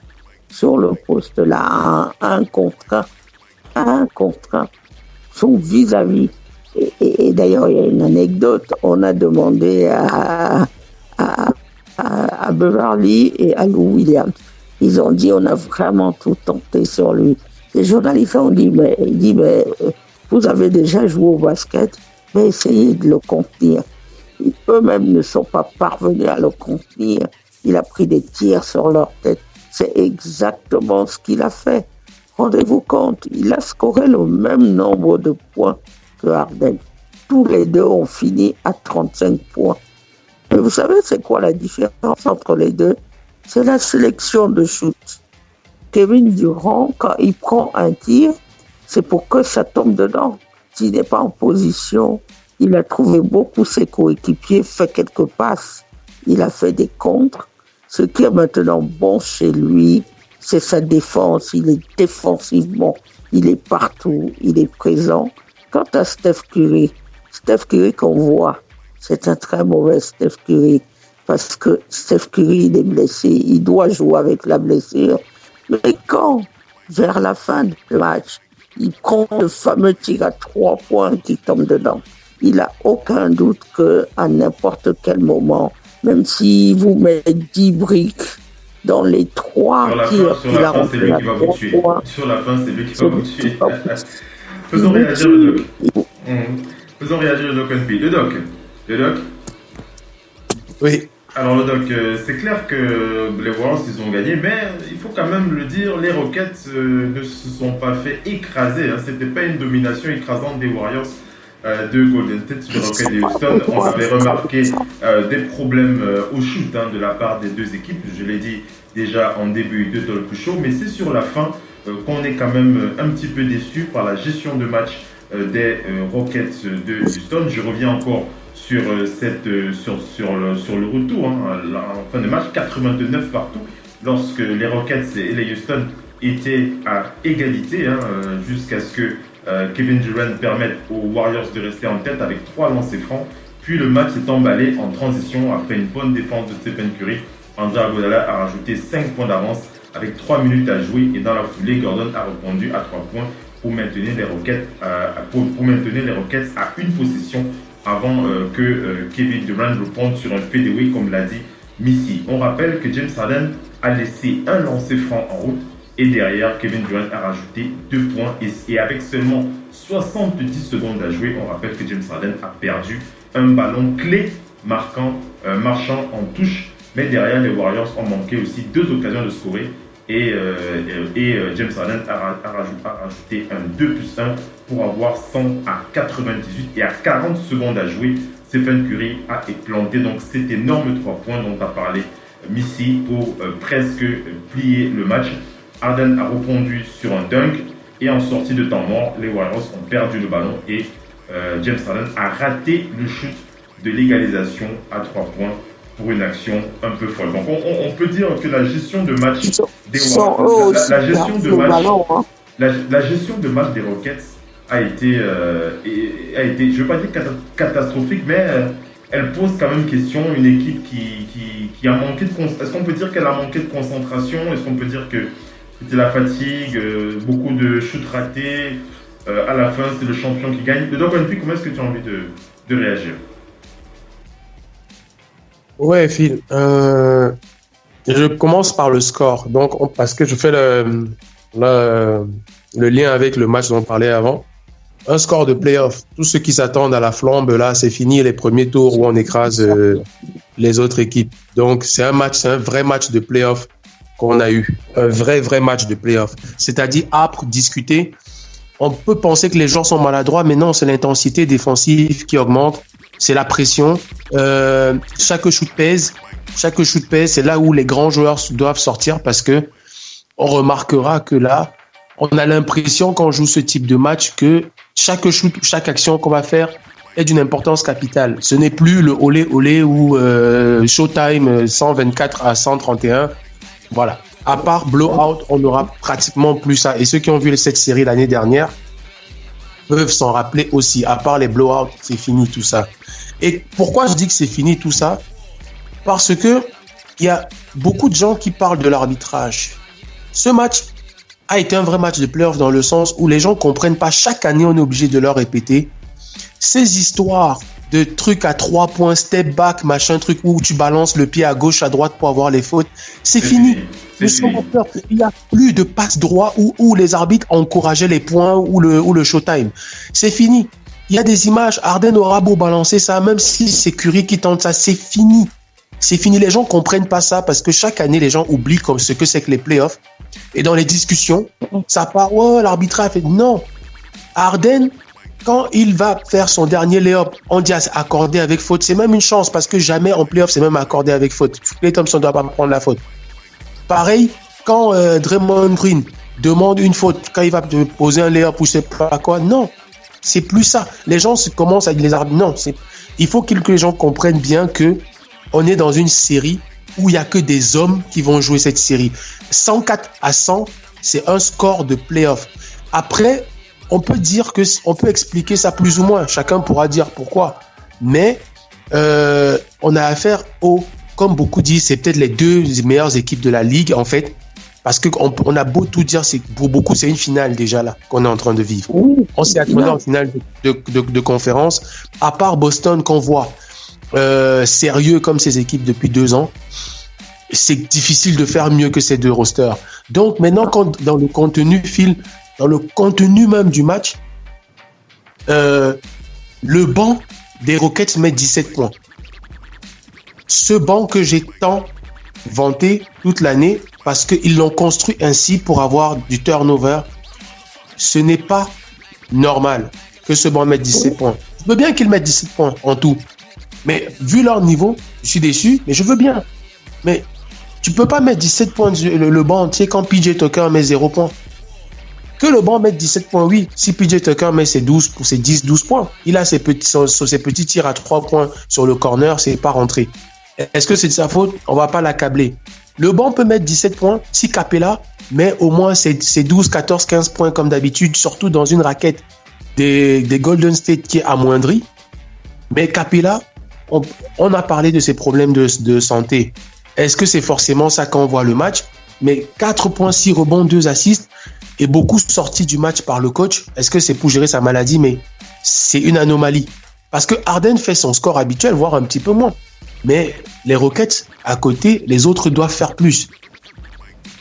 sur le poste là, un contre un. Son vis-à-vis. Et d'ailleurs, il y a une anecdote. On a demandé à Beverly et à Lou Williams. Ils ont dit, on a vraiment tout tenté sur lui. Les journalistes ont dit, mais vous avez déjà joué au basket, mais essayez de le contenir. Eux-mêmes ne sont pas parvenus à le contenir. Il a pris des tirs sur leur tête. C'est exactement ce qu'il a fait. Rendez-vous compte, il a scoré le même nombre de points que Harden. Tous les deux ont fini à 35 points. Et vous savez, c'est quoi la différence entre les deux? C'est la sélection de shoot. Kevin Durant, quand il prend un tir, c'est pour que ça tombe dedans. S'il n'est pas en position, il a trouvé beaucoup ses coéquipiers, fait quelques passes. Il a fait des contres. Ce qui est maintenant bon chez lui, c'est sa défense. Il est défensivement, il est partout, il est présent. Quant à Steph Curry qu'on voit, c'est un très mauvais Steph Curry. Parce que Steph Curry, il est blessé, il doit jouer avec la blessure. Mais quand, vers la fin du match, il prend le fameux tir à 3 points qui tombe dedans, il n'a aucun doute qu'à n'importe quel moment, même si vous mettez 10 briques dans les 3 tirs qu'il a rentrés, c'est lui qui va vous tuer. Sur la fin, c'est lui qui va vous tuer. Faisons réagir le doc. Faisons réagir le Doc NP. Le Doc. Oui. Alors le Doc, c'est clair que les Warriors ils ont gagné, mais il faut quand même le dire, les Rockets ne se sont pas fait écraser. C'était pas une domination écrasante des Warriors de Golden State sur les Rockets de Houston. On avait remarqué des problèmes au shoot de la part des deux équipes. Je l'ai dit déjà en début de Talk Show, mais c'est sur la fin qu'on est quand même un petit peu déçu par la gestion de match des Rockets de Houston. Je reviens encore sur le retour, en fin de match, 89 partout, lorsque les Rockets et les Houston étaient à égalité, jusqu'à ce que Kevin Durant permette aux Warriors de rester en tête avec 3 lancers francs. Puis le match s'est emballé en transition après une bonne défense de Stephen Curry. André Iguodala a rajouté 5 points d'avance avec 3 minutes à jouer et dans la foulée, Gordon a répondu à 3 points pour maintenir les Rockets à une possession avant que Kevin Durant réponde sur un fadeaway, comme l'a dit Missy. On rappelle que James Harden a laissé un lancer franc en route et derrière, Kevin Durant a rajouté 2 points et avec seulement 70 secondes à jouer, on rappelle que James Harden a perdu un ballon clé marchant en touche, mais derrière, les Warriors ont manqué aussi 2 occasions de scorer et James Harden a rajouté un 2+1 pour avoir 100 à 98 et à 40 secondes à jouer. Stephen Curry a planté donc cet énorme 3 points dont a parlé Missy pour presque plier le match. Harden a répondu sur un dunk et en sortie de temps mort, les Warriors ont perdu le ballon et James Harden a raté le shoot de l'égalisation à 3 points pour une action un peu folle. Donc on peut dire que la gestion de match des Warriors, la gestion de match des Rockets a été, je ne veux pas dire catastrophique, mais elle pose quand même question. Une équipe qui a manqué de concentration. Est-ce qu'on peut dire qu'elle a manqué de concentration? Est-ce qu'on peut dire que c'était la fatigue, beaucoup de shoots ratés, à la fin c'est le champion qui gagne? De Doc NP, comment est-ce que tu as envie de réagir? Ouais, Phil. Je commence par le score. Donc, parce que je fais le lien avec le match dont on parlait avant. Un score de play-off. Tous ceux qui s'attendent à la flambe, là, c'est fini les premiers tours où on écrase les autres équipes. Donc, c'est un vrai match de play-off qu'on a eu. Un vrai match de play-off. C'est-à-dire âpre, discuté. On peut penser que les gens sont maladroits, mais non, c'est l'intensité défensive qui augmente. C'est la pression. Chaque shoot pèse. C'est là où les grands joueurs doivent sortir parce que on remarquera que là, on a l'impression quand on joue ce type de match que chaque shoot, chaque action qu'on va faire est d'une importance capitale. Ce n'est plus le olé ou Showtime 124 à 131. Voilà. À part blowout, on n'aura pratiquement plus ça. Et ceux qui ont vu cette série l'année dernière peuvent s'en rappeler aussi. À part les blowouts, c'est fini tout ça. Et pourquoi je dis que c'est fini tout ça? Parce que il y a beaucoup de gens qui parlent de l'arbitrage. Ce match a été un vrai match de playoff dans le sens où les gens comprennent pas. Chaque année, on est obligé de leur répéter ces histoires de trucs à 3 points, step back, machin truc où tu balances le pied à gauche, à droite pour avoir les fautes. C'est fini. Il n'y a plus de passe droit où les arbitres encourageaient les points ou le showtime. C'est fini. Il y a des images. Harden aura beau balancer ça, même si c'est Curry qui tente ça, c'est fini. C'est fini. Les gens comprennent pas ça parce que chaque année, les gens oublient comme ce que c'est que les playoffs. Et dans les discussions, ça part, ouais, l'arbitre a fait. Non. Harden, quand il va faire son dernier lay-up, on dit accordé avec faute. C'est même une chance parce que jamais en playoff, c'est même accordé avec faute. Klay Thompson ne doit pas prendre la faute. Pareil, quand Draymond Green demande une faute, quand il va te poser un lay-up ou je sais pas quoi, non. C'est plus ça. Les gens commencent avec les arbitres. Non, il faut que les gens comprennent bien que on est dans une série où il n'y a que des hommes qui vont jouer cette série. 104 à 100, c'est un score de play-off. Après, on peut expliquer ça plus ou moins. Chacun pourra dire pourquoi. Mais on a affaire comme beaucoup disent, c'est peut-être les 2 meilleures équipes de la ligue, en fait. Parce qu'on a beau tout dire, pour beaucoup, c'est une finale déjà là qu'on est en train de vivre. On s'est attendu en finale de conférence. À part Boston qu'on voit sérieux comme ces équipes depuis 2 ans, c'est difficile de faire mieux que ces 2 rosters. Donc maintenant, dans le contenu, Phil, dans le contenu même du match, le banc des Rockets met 17 points. Ce banc que j'ai tant vanté toute l'année parce qu'ils l'ont construit ainsi pour avoir du turnover, ce n'est pas normal que ce banc mette 17 points. Je veux bien qu'ils mettent 17 points en tout. Mais vu leur niveau, je suis déçu, mais je veux bien. Mais tu peux pas mettre 17 points le banc entier quand PJ Tucker met 0 points. Que le banc mette 17 points, oui. Si PJ Tucker met ses 10-12 points, il a ses petits tirs à 3 points sur le corner, c'est pas rentré. Est-ce que c'est de sa faute? On va pas l'accabler. Le banc peut mettre 17 points si Capella met au moins ses 12, 14, 15 points comme d'habitude, surtout dans une raquette des Golden State qui est amoindrie. Mais Capella, on a parlé de ses problèmes de santé. Est-ce que c'est forcément ça quand on voit le match? Mais 4 points, 6 rebonds, 2 assists et beaucoup sortis du match par le coach. Est-ce que c'est pour gérer sa maladie? Mais c'est une anomalie. Parce que Harden fait son score habituel, voire un petit peu moins. Mais les Rockets, à côté, les autres doivent faire plus.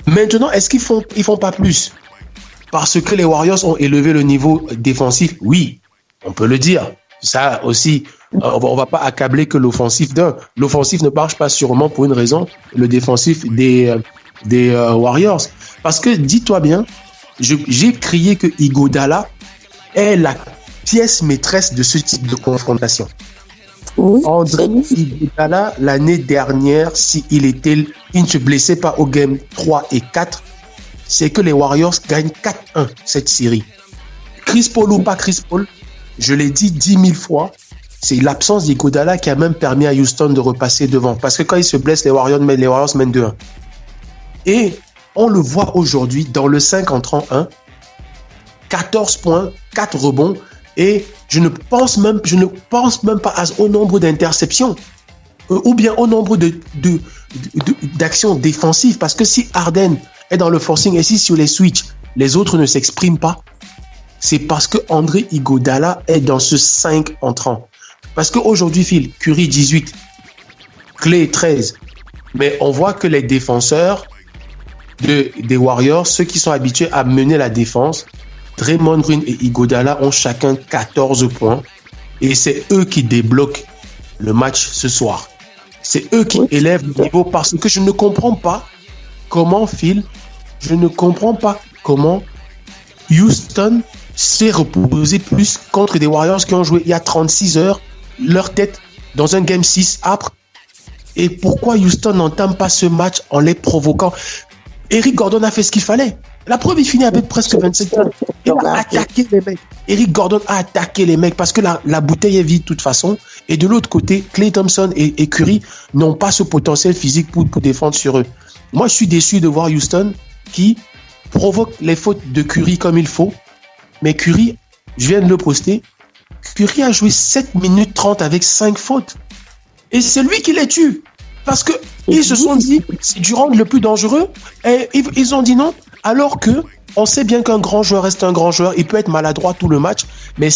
Maintenant, est-ce qu'ils font pas plus? Parce que les Warriors ont élevé le niveau défensif? Oui, on peut le dire. Ça aussi, on va pas accabler que l'offensif d'un. L'offensif ne marche pas sûrement pour une raison, le défensif des Warriors. Parce que, dis-toi bien, j'ai crié que Iguodala est la pièce maîtresse de ce type de confrontation. Oui, André Iguodala, l'année dernière, s'il ne se blessait pas au game 3 et 4, c'est que les Warriors gagnent 4-1 cette série. Chris Paul ou pas Chris Paul, je l'ai dit 10 000 fois, c'est l'absence d'Iguodala qui a même permis à Houston de repasser devant. Parce que quand il se blesse, les Warriors mènent 2-1. Et on le voit aujourd'hui dans le 5 en 1, 14 points, 4 rebonds, et je ne pense même pas au nombre d'interceptions ou bien au nombre d'actions défensives. Parce que si Harden est dans le forcing et si sur les switches, les autres ne s'expriment pas, c'est parce que André Iguodala est dans ce 5 entrant. Parce qu'aujourd'hui, Phil, Curry 18, Clay 13. Mais on voit que les défenseurs des Warriors, ceux qui sont habitués à mener la défense, Draymond Green et Iguodala ont chacun 14 points. Et c'est eux qui débloquent le match ce soir. C'est eux qui élèvent le niveau parce que je ne comprends pas comment, Phil, Houston s'est reposé plus contre des Warriors qui ont joué il y a 36 heures, leur tête dans un Game 6 âpre. Et pourquoi Houston n'entame pas ce match en les provoquant? Eric Gordon a fait ce qu'il fallait. La preuve, il finit avec presque 27 points. Il a attaqué les mecs. Eric Gordon a attaqué les mecs parce que la bouteille est vide de toute façon. Et de l'autre côté, Klay Thompson et Curry n'ont pas ce potentiel physique pour défendre sur eux. Moi, je suis déçu de voir Houston qui provoque les fautes de Curry comme il faut. Mais Curry, je viens de le poster, Curry a joué 7 minutes 30 avec 5 fautes. Et c'est lui qui les tue. Parce que ils se sont dit, c'est Durant le plus dangereux. Et ils ont dit non. Alors que on sait bien qu'un grand joueur reste un grand joueur. Il peut être maladroit tout le match. Mais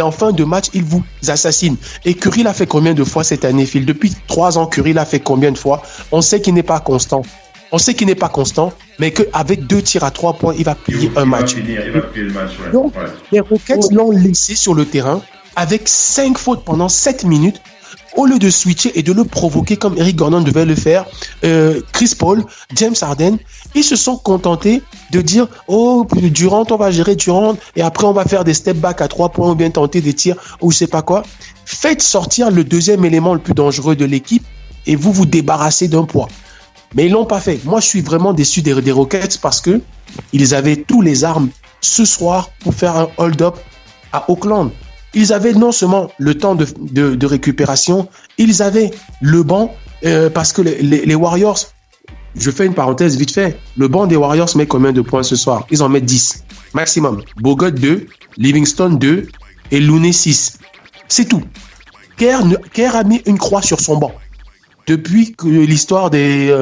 en fin de match, il vous assassine. Et Curry l'a fait combien de fois cette année, Phil? Depuis 3 ans, Curry l'a fait combien de fois? On sait qu'il n'est pas constant. Mais qu'avec 2 tirs à 3 points, il va plier un match. Il va plier le match, ouais. Donc, les Rockets l'ont laissé sur le terrain avec 5 fautes pendant 7 minutes. Au lieu de switcher et de le provoquer comme Eric Gordon devait le faire, Chris Paul, James Harden, ils se sont contentés de dire « Oh, Durant, on va gérer Durant et après on va faire des step back à 3 points ou bien tenter des tirs ou je sais pas quoi. » Faites sortir le deuxième élément le plus dangereux de l'équipe et vous vous débarrassez d'un poids. Mais ils l'ont pas fait. Moi, je suis vraiment déçu des Rockets parce que ils avaient tous les armes ce soir pour faire un hold-up à Oakland. Ils avaient non seulement le temps de récupération, ils avaient le banc parce que les Warriors, je fais une parenthèse vite fait, le banc des Warriors met combien de points ce soir? Ils en mettent 10 maximum. Bogut 2, Livingston 2 et Looney 6. C'est tout. Kerr a mis une croix sur son banc. Depuis que l'histoire des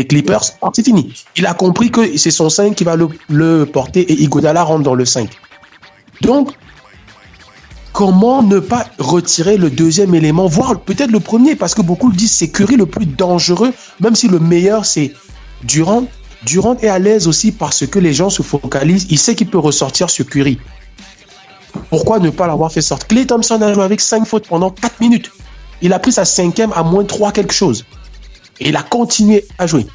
Clippers, c'est fini. Il a compris que c'est son 5 qui va le porter et Iguodala rentre dans le 5. Donc, comment ne pas retirer le deuxième élément, voire peut-être le premier, parce que beaucoup le disent, c'est Curry le plus dangereux, même si le meilleur c'est Durant. Durant est à l'aise aussi parce que les gens se focalisent, il sait qu'il peut ressortir sur Curry. Pourquoi ne pas l'avoir fait sortir? Klay Thompson a joué avec 5 fautes pendant 4 minutes. Il a pris sa 5e à moins 3 quelque chose. Et il a continué à jouer.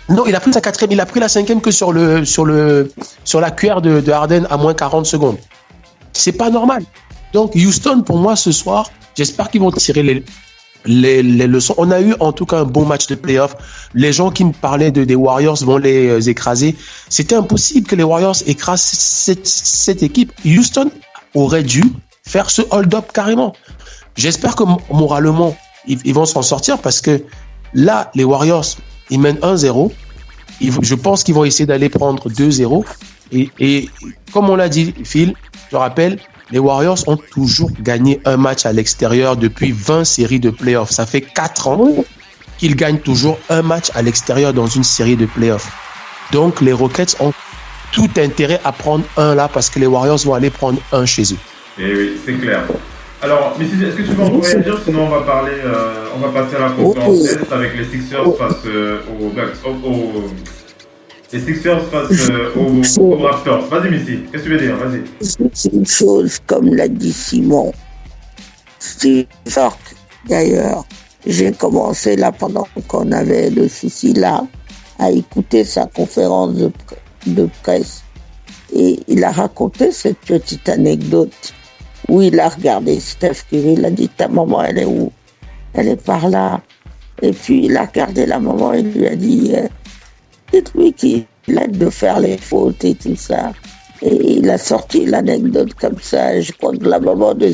Non, il a pris sa 4e, il a pris la 5e que sur la cuillère de Harden à moins 40 secondes. C'est pas normal. Donc Houston, pour moi, ce soir, j'espère qu'ils vont tirer les leçons. On a eu en tout cas un bon match de play-off. Les gens qui me parlaient des Warriors vont les écraser. C'était impossible que les Warriors écrasent cette équipe. Houston aurait dû faire ce hold-up carrément. J'espère que moralement, ils vont s'en sortir parce que là, les Warriors, ils mènent 1-0. Je pense qu'ils vont essayer d'aller prendre 2-0. Et comme on l'a dit, Phil, je rappelle, les Warriors ont toujours gagné un match à l'extérieur depuis 20 séries de playoffs. Ça fait 4 ans qu'ils gagnent toujours un match à l'extérieur dans une série de playoffs. Donc, les Rockets ont tout intérêt à prendre un là parce que les Warriors vont aller prendre un chez eux. Eh oui, c'est clair. Alors, Missy, est-ce que tu veux encore réagir? Sinon, on va passer à la conférence Est avec les Sixers face aux Bucks. Les Sixers face aux Raptors. Vas-y, Missy, qu'est-ce que tu veux dire? Vas-y. C'est une chose, comme l'a dit Simon. Steve York, d'ailleurs, j'ai commencé là, pendant qu'on avait le souci là, à écouter sa conférence de presse. Et il a raconté cette petite anecdote où il a regardé Steph Curry, il a dit, ta maman, elle est où? Elle est par là. Et puis, il a regardé la maman et lui a dit, dites-lui qu'il aide de faire les fautes et tout ça. Et il a sorti l'anecdote comme ça. Je crois que la maman de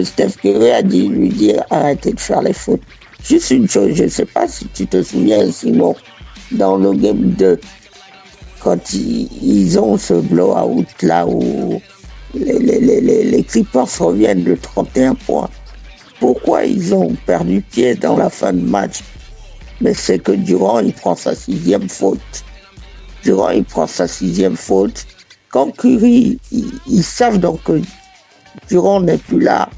Steph Curry a dit lui dire, arrêtez de faire les fautes. Juste une chose, je ne sais pas si tu te souviens, Simon, dans le Game 2, quand ils ont ce blowout là où les Clippers reviennent de 31 points. Pourquoi ils ont perdu pied dans la fin de match? Mais c'est que Durant, il prend sa 6e faute. Quand Curry, ils savent donc que Durant n'est plus là.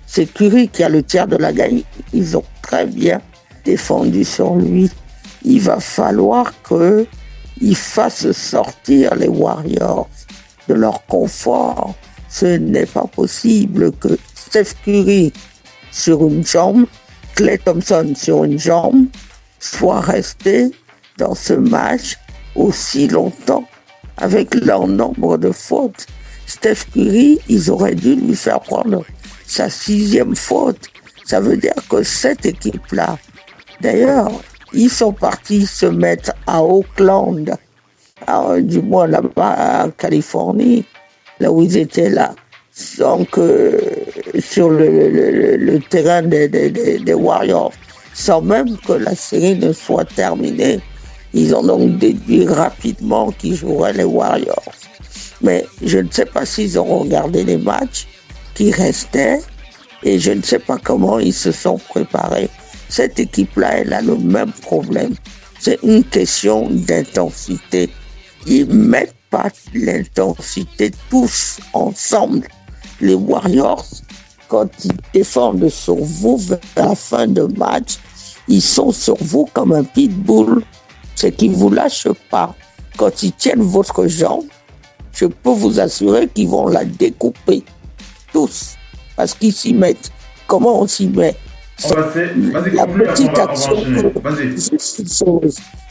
C'est Curry qui a le tiers de la gagne. Ils ont très bien défendu sur lui. Il va falloir qu'ils fassent sortir les Warriors de leur confort. Ce n'est pas possible que Steph Curry sur une jambe, Klay Thompson sur une jambe, soient restés dans ce match aussi longtemps avec leur nombre de fautes. Steph Curry, ils auraient dû lui faire prendre sa 6e faute. Ça veut dire que cette équipe-là, d'ailleurs, ils sont partis se mettre à Oakland, du moins là-bas en Californie, là où ils étaient là. Donc, sur le terrain des Warriors, sans même que la série ne soit terminée. Ils ont donc déduit rapidement qu'ils joueraient les Warriors. Mais je ne sais pas s'ils auront regardé les matchs qui restaient et je ne sais pas comment ils se sont préparés. Cette équipe-là, elle a le même problème. C'est une question d'intensité. Ils ne mettent pas l'intensité tous ensemble. Les Warriors, quand ils défendent sur vous vers la fin de match, ils sont sur vous comme un pitbull. C'est qu'ils ne vous lâchent pas. Quand ils tiennent votre jambe, je peux vous assurer qu'ils vont la découper. Tous. Parce qu'ils s'y mettent. Comment on s'y met? La petite action.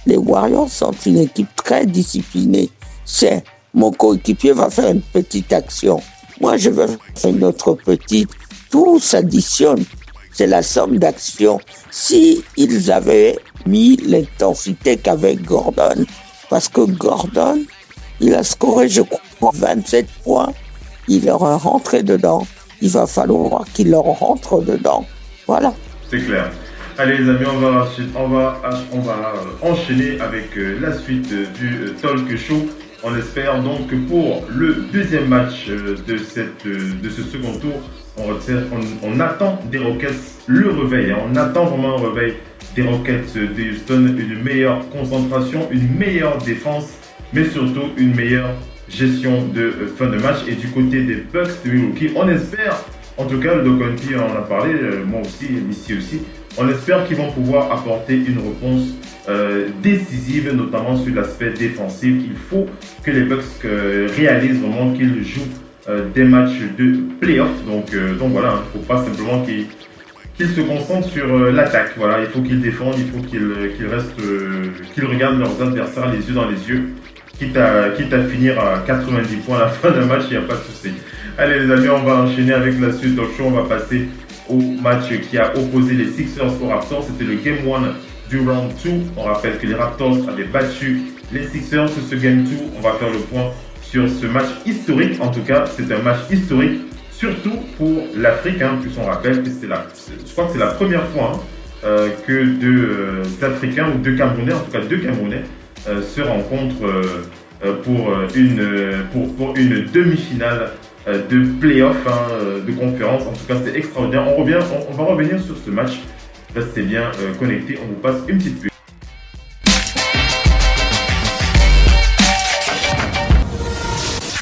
Les Warriors sont une équipe très disciplinée. C'est mon coéquipier va faire une petite action. Moi, je vais faire une autre petite. Tout s'additionne. C'est la somme d'actions. Si ils avaient mis l'intensité qu'avait Gordon, parce que Gordon, il a scoré, je crois, 27 points, il leur est rentré dedans. Il va falloir qu'il leur rentre dedans. Voilà. C'est clair. Allez les amis, on va enchaîner avec la suite du talk show. On espère donc que pour le deuxième match de ce second tour, on attend des Rockets le réveil. On attend vraiment un réveil des Rockets de Houston, une meilleure concentration, une meilleure défense, mais surtout une meilleure gestion de fin de match. Et du côté des Bucks de Milwaukee, on espère, en tout cas le Doc P en a parlé, moi aussi, Missy aussi, on espère qu'ils vont pouvoir apporter une réponse décisive, notamment sur l'aspect défensif. Il faut que les Bucks réalisent vraiment qu'ils jouent des matchs de play-off. Donc voilà, il ne faut pas simplement qu'il se concentre sur l'attaque. Voilà, il faut qu'il défende, il faut qu'il regarde leurs adversaires les yeux dans les yeux. Quitte à finir à 90 points à la fin d'un match, il n'y a pas de souci. Allez les amis, on va enchaîner avec la suite. Donc on va passer au match qui a opposé les Sixers aux Raptors. C'était le Game 1 du Round 2. On rappelle que les Raptors avaient battu les Sixers sur ce Game 2. On va faire le point sur ce match historique. En tout cas, c'est un match historique, surtout pour l'Afrique. Puisqu'on rappelle que je crois que c'est la première fois que deux Africains ou deux Camerounais, en tout cas deux Camerounais, se rencontrent pour une demi-finale de play-off, de conférence. En tout cas, c'est extraordinaire. On va revenir sur ce match. Restez bien connectés. On vous passe une petite pub.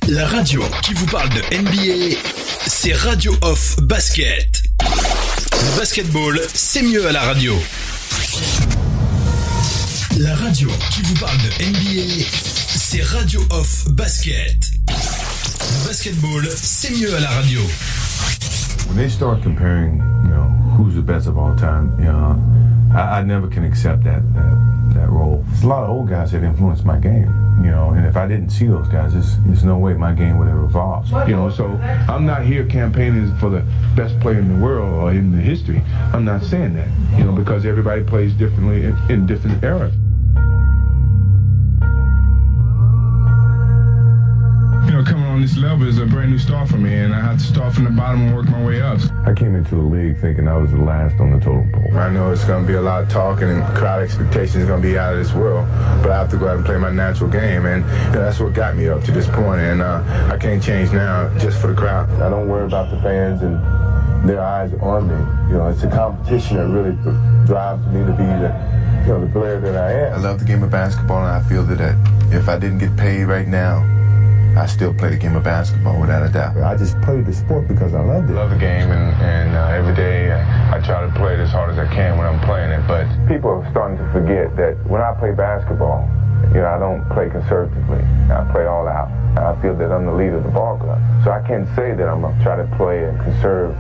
La radio qui vous parle de NBA, c'est Radio Off Basket. Le basketball, c'est mieux à la radio. La radio qui vous parle de NBA, c'est Radio Off Basket. Le basketball, c'est mieux à la radio. When they start comparing, who's the best of all time, I never can accept that role. There's a lot of old guys that influenced my game, and if I didn't see those guys, there's no way my game would have evolved. So I'm not here campaigning for the best player in the world or in the history. I'm not saying that, because everybody plays differently in different eras. Coming on this level is a brand new start for me, and I have to start from the bottom and work my way up. I came into the league thinking I was the last on the totem pole. I know it's going to be a lot of talking and crowd expectations are going to be out of this world, but I have to go out and play my natural game, and that's what got me up to this point, and I can't change now just for the crowd. I don't worry about the fans and their eyes on me. It's a competition that really drives me to be the player that I am. I love the game of basketball, and I feel that if I didn't get paid right now, I still play the game of basketball without a doubt. I just played the sport because I loved it. I love the game, and every day I try to play it as hard as I can when I'm playing it. But people are starting to forget that when I play basketball, I don't play conservatively. I play all out. I feel that I'm the leader of the ball club. So I can't say that I'm going to try to play and conserve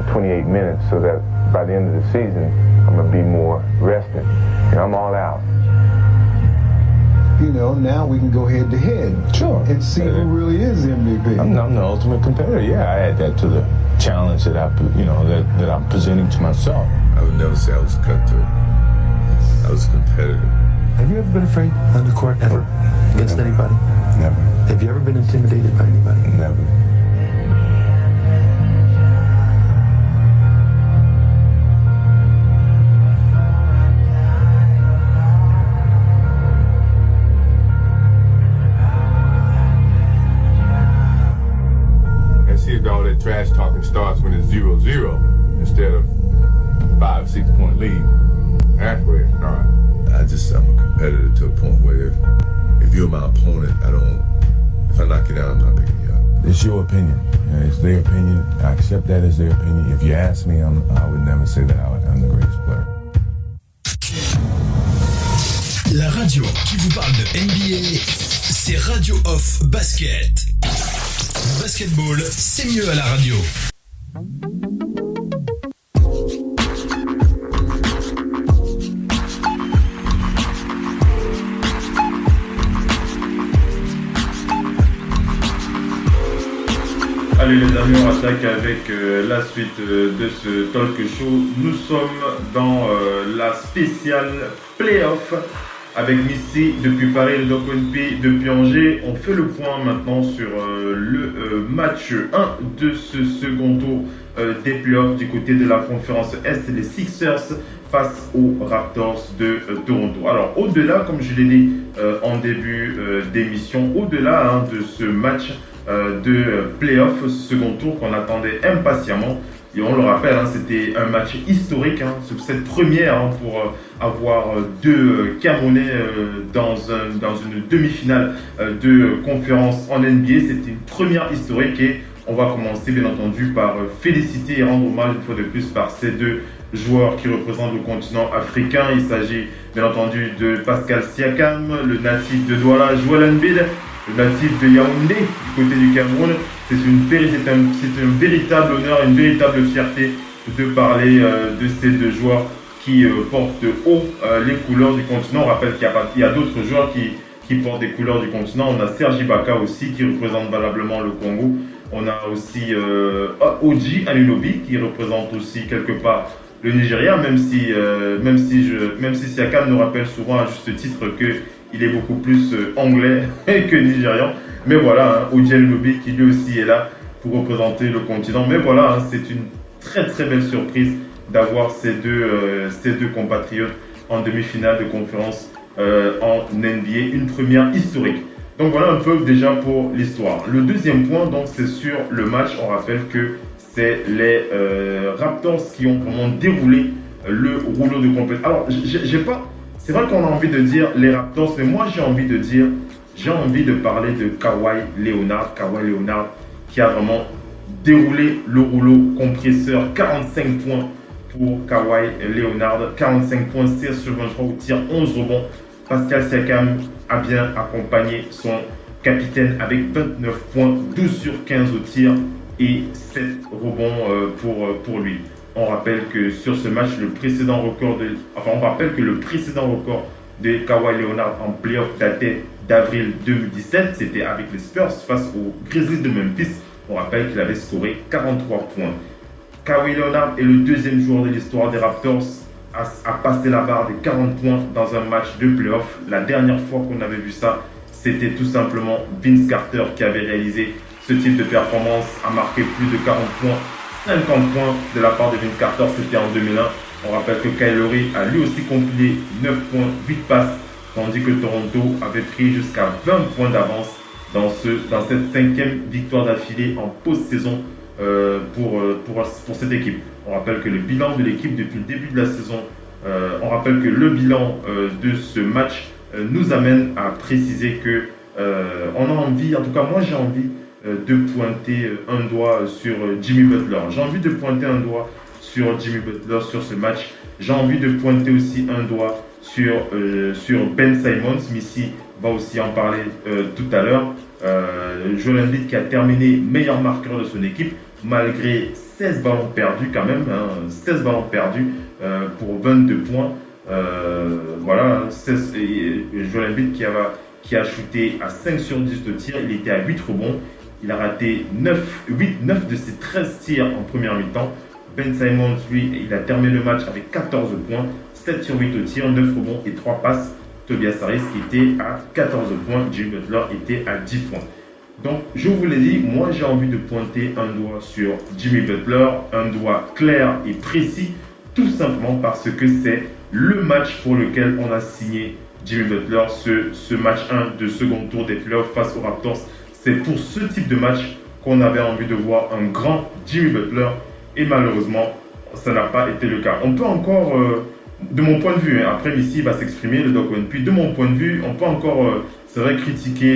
28 minutes so that by the end of the season, I'm going to be more rested. I'm all out. Now we can go head to head. Sure. And see who really is MVP. I'm the ultimate competitor. Yeah, I add that to the challenge that that I'm presenting to myself. I would never say I was cutthroat. I was a competitor. Have you ever been afraid on the court ever? Against anybody? Never. Have you ever been intimidated by anybody? Never. All that trash talking starts when it's 0-0 instead of 5-6 point lead. That's where it starts. I'm a competitor to a point where if you're my opponent, if I knock you down, I'm not picking you up. It's your opinion. It's their opinion. I accept that as their opinion. If you ask me, I would never say that I'm the greatest player. La radio qui vous parle de NBA, c'est Radio Off Basket. Le basketball, c'est mieux à la radio. Allez les amis, on attaque avec la suite de ce talk show. Nous sommes dans la spéciale playoff avec Missy depuis Paris, le Doc NP depuis Angers. On fait le point maintenant sur le match 1 de ce second tour des playoffs du côté de la conférence Est, les Sixers face aux Raptors de Toronto. Alors au-delà, comme je l'ai dit en début d'émission, au-delà de ce match de playoff, ce second tour qu'on attendait impatiemment, et on le rappelle, c'était un match historique, cette première pour avoir deux Camerounais dans une demi-finale de conférence en NBA. C'était une première historique et on va commencer bien entendu par féliciter et rendre hommage une fois de plus par ces deux joueurs qui représentent le continent africain. Il s'agit bien entendu de Pascal Siakam, le natif de Douala, Joel Embiid, le natif de Yaoundé, du côté du Cameroun. C'est un véritable honneur, une véritable fierté de parler de ces deux joueurs qui portent haut les couleurs du continent. On rappelle qu'il y a d'autres joueurs qui portent des couleurs du continent. On a Serge Ibaka aussi qui représente valablement le Congo. On a aussi Oji Anunoby qui représente aussi quelque part le Nigeria, même si Siakam nous rappelle souvent à juste titre qu'il est beaucoup plus anglais que nigérian. Mais voilà, Oji Anunoby qui lui aussi est là pour représenter le continent. Mais voilà, c'est une très très belle surprise d'avoir ces deux compatriotes en demi-finale de conférence en NBA, une première historique. Donc voilà un peu déjà pour l'histoire. Le deuxième point, donc, c'est sur le match. On rappelle que c'est les Raptors qui ont vraiment déroulé le rouleau de compétition. Alors, c'est vrai qu'on a envie de dire les Raptors, mais moi j'ai envie de parler de Kawhi Leonard qui a vraiment déroulé le rouleau compresseur. 45 points pour Kawhi Leonard, 45 points, 16 sur 23 au tir, 11 rebonds. Pascal Siakam a bien accompagné son capitaine avec 29 points, 12 sur 15 au tir et 7 rebonds pour lui. On rappelle que sur ce match, le précédent record de Kawhi Leonard en playoff datait d'avril 2017. C'était avec les Spurs face aux Grizzlies de Memphis. On rappelle qu'il avait scoré 43 points. Kawhi Leonard est le deuxième joueur de l'histoire des Raptors à passer la barre des 40 points dans un match de playoff. La dernière fois qu'on avait vu ça, c'était tout simplement Vince Carter qui avait réalisé ce type de performance, a marqué plus de 40 points, 50 points de la part de Vince Carter, c'était en 2001. On rappelle que Kyle Lowry a lui aussi compilé 9 points, 8 passes, tandis que Toronto avait pris jusqu'à 20 points d'avance dans cette 5e victoire d'affilée en post-saison pour cette équipe. On rappelle que le bilan de l'équipe depuis le début de la saison, on rappelle que le bilan de ce match nous amène à préciser que on a envie, en tout cas moi j'ai envie de pointer un doigt sur Jimmy Butler. J'ai envie de pointer un doigt sur Jimmy Butler sur ce match. J'ai envie de pointer aussi un doigt sur Ben Simmons. Missy va aussi en parler tout à l'heure. Joel Embiid qui a terminé meilleur marqueur de son équipe malgré 16 ballons perdus quand même, 16 ballons perdus pour 22 points. Voilà, Joel Embiid qui a shooté à 5 sur 10 de tir, il était à 8 rebonds. Il a raté 9 de ses 13 tirs en première mi-temps. Ben Simmons, lui, il a terminé le match avec 14 points, 7 sur 8 au tir, 9 rebonds et 3 passes. Tobias Harris qui était à 14 points, Jimmy Butler était à 10 points. Donc, je vous l'ai dit, moi j'ai envie de pointer un doigt sur Jimmy Butler, un doigt clair et précis, tout simplement parce que c'est le match pour lequel on a signé Jimmy Butler, ce match 1 de second tour des playoffs face aux Raptors. C'est pour ce type de match qu'on avait envie de voir un grand Jimmy Butler et malheureusement, ça n'a pas été le cas. On peut encore, de mon point de vue, après Missy va s'exprimer, le Doc One, puis de mon point de vue, on peut encore, c'est vrai, critiquer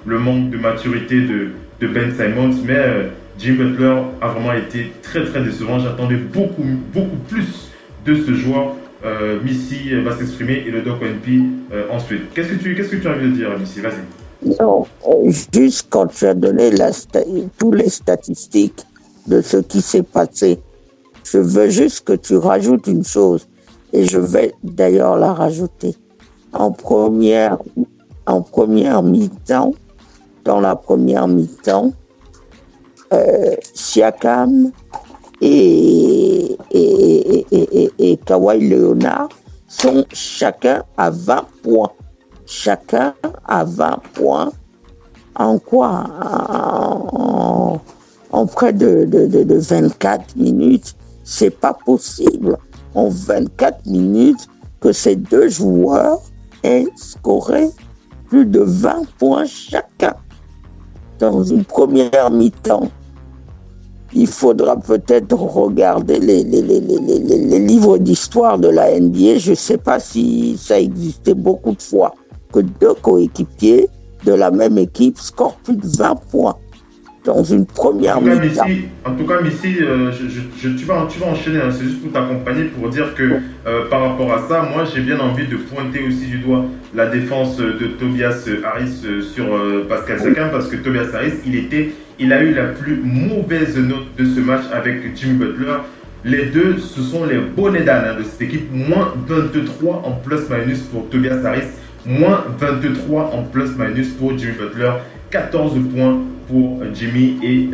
le manque de maturité de Ben Simmons, mais Jimmy Butler a vraiment été très très décevant. J'attendais beaucoup plus de ce joueur. Missy va s'exprimer et le Doc One ensuite. Qu'est-ce que tu as envie de dire, Missy? Vas-y. Non, juste quand tu as donné toutes les statistiques de ce qui s'est passé, je veux juste que tu rajoutes une chose, et je vais d'ailleurs la rajouter. En première mi-temps, dans la première mi-temps, Siakam et Kawhi Leonard sont chacun à 20 points. Chacun à 20 points. En quoi? En près de 24 minutes. C'est pas possible. En 24 minutes, que ces deux joueurs aient scoré plus de 20 points chacun dans une première mi-temps. Il faudra peut-être regarder les livres d'histoire de la NBA. Je ne sais pas si ça existait beaucoup de fois que deux coéquipiers de la même équipe scorent plus de 20 points dans une première mi-temps. En tout cas, Missy, tu vas enchaîner, hein, c'est juste pour t'accompagner, pour dire que par rapport à ça, moi j'ai bien envie de pointer aussi du doigt la défense de Tobias Harris sur Pascal Siakam, parce que Tobias Harris, il a eu la plus mauvaise note de ce match avec Jimmy Butler. Les deux, ce sont les bonnets d'âne de cette équipe. Moins 23 en plus-minus pour Tobias Harris, moins 23 en plus-minus pour Jimmy Butler, 14 points pour Jimmy 10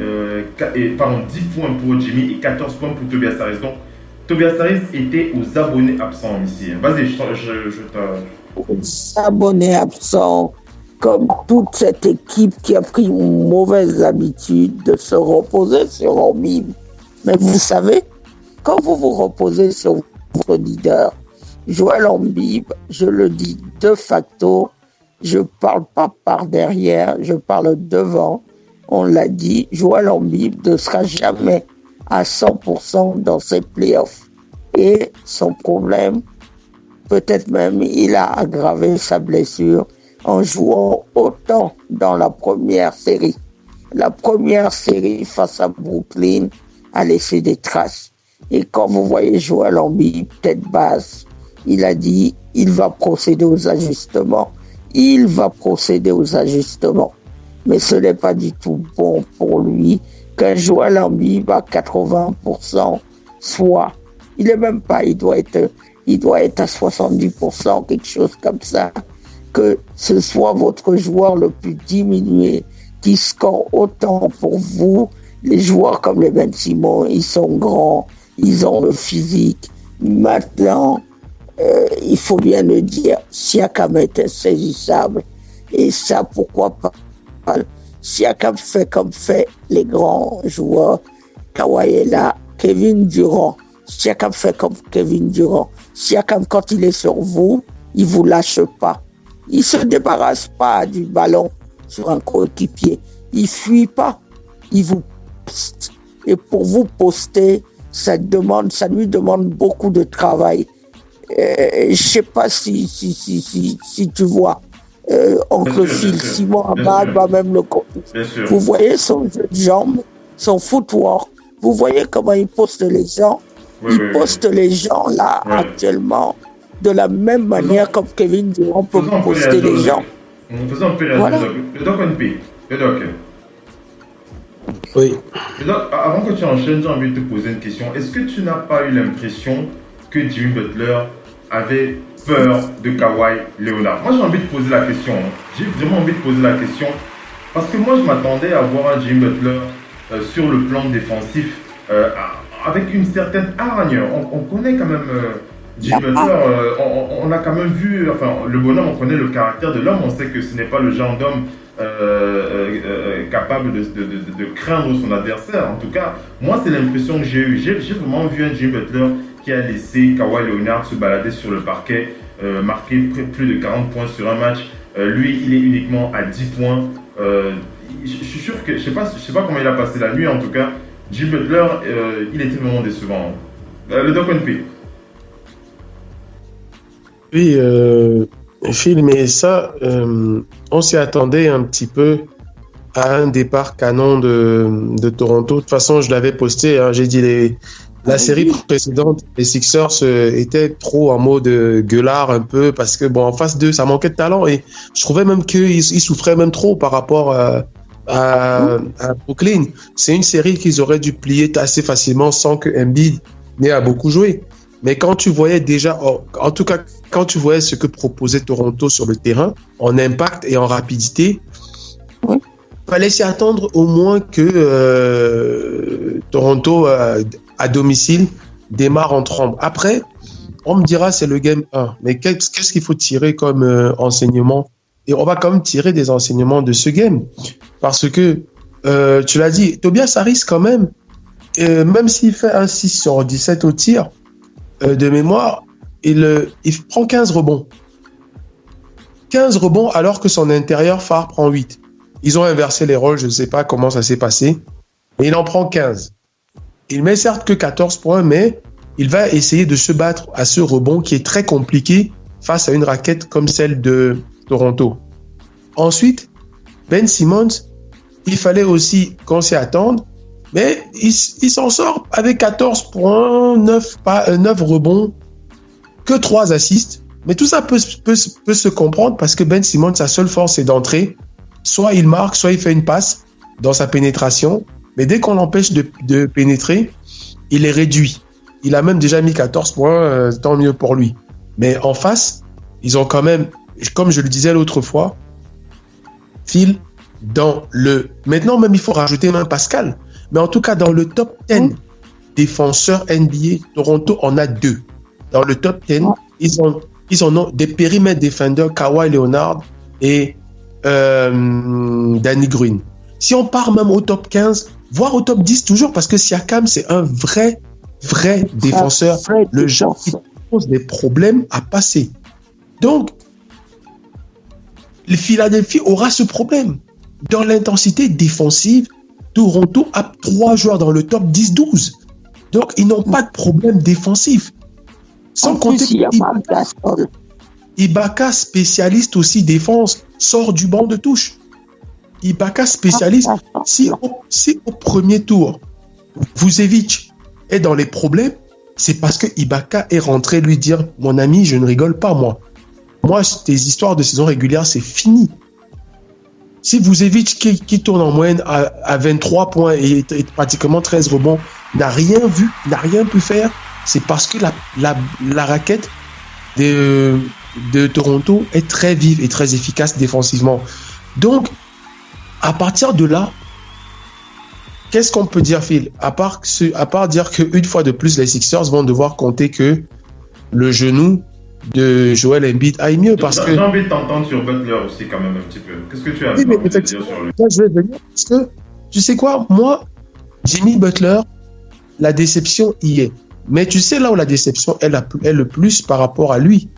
points pour Jimmy et 14 points pour Tobias Harris. Donc, Tobias Harris était aux abonnés absents ici. Vas-y, aux abonnés absents, comme toute cette équipe qui a pris une mauvaise habitude de se reposer sur Embiid. Mais vous savez, quand vous vous reposez sur votre leader, Joel Embiid, je le dis de facto, je ne parle pas par derrière, je parle devant. On l'a dit, Joel Embiid ne sera jamais à 100% dans ses playoffs. Et son problème, peut-être même, il a aggravé sa blessure en jouant autant dans la première série. La première série face à Brooklyn a laissé des traces. Et quand vous voyez Joel Embiid, tête basse, il a dit, il va procéder aux ajustements. Il va procéder aux ajustements. Mais ce n'est pas du tout bon pour lui qu'un Joel Embiid à 80% soit, il est même pas, il doit être à 70%, quelque chose comme ça, que ce soit votre joueur le plus diminué qui score autant pour vous. Les joueurs comme les Ben Simmons, ils sont grands, ils ont le physique. Maintenant, il faut bien le dire, Siakam est insaisissable. Et ça, pourquoi pas? Siakam fait comme fait les grands joueurs. Kawhi est là, Kevin Durant. Siakam fait comme Kevin Durant. Siakam, quand il est sur vous, il vous lâche pas. Il se débarrasse pas du ballon sur un coéquipier. Il fuit pas. Il vous poste. Et pour vous poster, ça lui demande beaucoup de travail. Je sais pas si tu vois. Oncle Phil, Simon Ahmad va même le compter. Vous voyez son jeu de jambes, son footwork. Vous voyez comment il poste les gens. Il poste les gens là actuellement de la même manière comme Kevin Durant peut poster les gens. Faisons un peu le doc NP. Le doc. Oui. Le doc, avant que tu enchaînes, j'ai envie de te poser une question. Est-ce que tu n'as pas eu l'impression que Jimmy Butler avait peur de Kawhi Leonard? Moi, j'ai envie de poser la question. J'ai vraiment envie de poser la question. Parce que moi, je m'attendais à voir un Jimmy Butler sur le plan défensif avec une certaine hargne. On connaît quand même Jimmy Butler. On a quand même vu, enfin, le bonhomme, on connaît le caractère de l'homme. On sait que ce n'est pas le genre d'homme capable de craindre son adversaire. En tout cas, moi, c'est l'impression que j'ai eue. J'ai vraiment vu un Jimmy Butler qui a laissé Kawhi Leonard se balader sur le parquet, marquer plus de 40 points sur un match. Lui, il est uniquement à 10 points. Je suis sûr que, je sais pas comment il a passé la nuit, en tout cas, Jimmy Butler, il était vraiment décevant. Le Doc NP. Oui, Phil, mais ça, on s'y attendait un petit peu à un départ canon de Toronto. De toute façon, je l'avais posté, hein, j'ai dit la série précédente, les Sixers étaient trop en mode gueulard un peu parce que bon, en face d'eux, ça manquait de talent et je trouvais même qu'ils souffraient même trop par rapport à Brooklyn. C'est une série qu'ils auraient dû plier assez facilement sans que Embiid n'ait à beaucoup joué. Mais quand tu voyais déjà, en tout cas, quand tu voyais ce que proposait Toronto sur le terrain, en impact et en rapidité, fallait s'y attendre au moins que Toronto à domicile démarre en trombe. Après, on me dira c'est le game 1, mais qu'est-ce qu'il faut tirer comme enseignement? Et on va quand même tirer des enseignements de ce game. Parce que, tu l'as dit, Tobias Harris quand même, même s'il fait un 6 sur 17 au tir, de mémoire, il prend 15 rebonds. 15 rebonds alors que son intérieur phare prend 8. Ils ont inversé les rôles, je ne sais pas comment ça s'est passé, mais il en prend 15. Il met certes que 14 points, mais il va essayer de se battre à ce rebond qui est très compliqué face à une raquette comme celle de Toronto. Ensuite, Ben Simmons, il fallait aussi qu'on s'y attende. Mais il s'en sort avec 14 points, 9 rebonds, que 3 assists. Mais tout ça peut se comprendre parce que Ben Simmons, sa seule force, c'est d'entrer. Soit il marque, soit il fait une passe dans sa pénétration. Mais dès qu'on l'empêche de pénétrer, il est réduit. Il a même déjà mis 14 points, tant mieux pour lui. Mais en face, ils ont quand même, comme je le disais l'autre fois, Phil, maintenant même il faut rajouter même Pascal, mais en tout cas dans le top 10 défenseurs NBA, Toronto en a 2. Dans le top 10, ils en ont des périmètres défendeurs, Kawhi Leonard et Danny Green. Si on part même au top 15, voire au top 10 toujours, parce que Siakam c'est un vrai défenseur, le genre qui pose des problèmes à passer. Donc, le Philadelphie aura ce problème. Dans l'intensité défensive, Toronto a 3 joueurs dans le top 10-12. Donc, ils n'ont pas de problème défensif. Sans compter Ibaka, spécialiste aussi défense, sort du banc de touche. Ibaka, spécialiste. Si au premier tour, Vucevic est dans les problèmes, c'est parce que Ibaka est rentré lui dire « Mon ami, je ne rigole pas, moi. Moi, tes histoires de saison régulière, c'est fini. » Si Vucevic, qui tourne en moyenne à 23 points et pratiquement 13 rebonds, n'a rien vu, n'a rien pu faire, c'est parce que la raquette de Toronto est très vive et très efficace défensivement. Donc, à partir de là, qu'est-ce qu'on peut dire, Phil? À part dire qu'une fois de plus, les Sixers vont devoir compter que le genou de Joel Embiid aille mieux parce que... J'ai envie de t'entendre sur Butler aussi quand même un petit peu. Qu'est-ce que tu as envie de dire sur lui? Là, je vais venir parce que, tu sais quoi, moi, Jimmy Butler, la déception y est. Mais tu sais là où la déception est le plus par rapport à lui,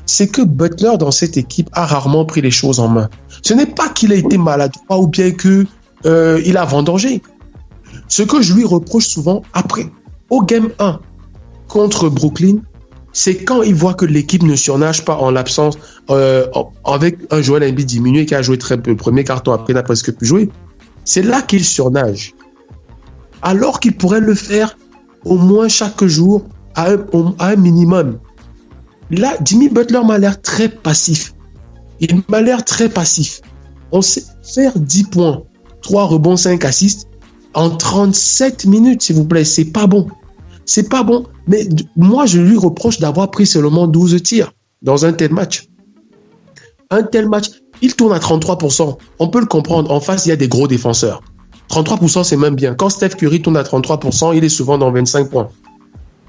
c'est que Butler dans cette équipe a rarement pris les choses en main. Ce n'est pas qu'il a été maladroit ou bien que il a vendangé. Ce que je lui reproche souvent après, au Game 1 contre Brooklyn, c'est quand il voit que l'équipe ne surnage pas en l'absence, avec un Joel Embiid diminué qui a joué très peu. Le premier carton, après, il n'a presque pu jouer. C'est là qu'il surnage. Alors qu'il pourrait le faire au moins chaque jour à un minimum. Là, Jimmy Butler m'a l'air très passif. Il m'a l'air très passif. On sait faire 10 points, 3 rebonds, 5 assists en 37 minutes, s'il vous plaît. C'est pas bon. C'est pas bon. Mais moi, je lui reproche d'avoir pris seulement 12 tirs dans un tel match. Un tel match, il tourne à 33%. On peut le comprendre. En face, il y a des gros défenseurs. 33%, c'est même bien. Quand Steph Curry tourne à 33%, il est souvent dans 25 points.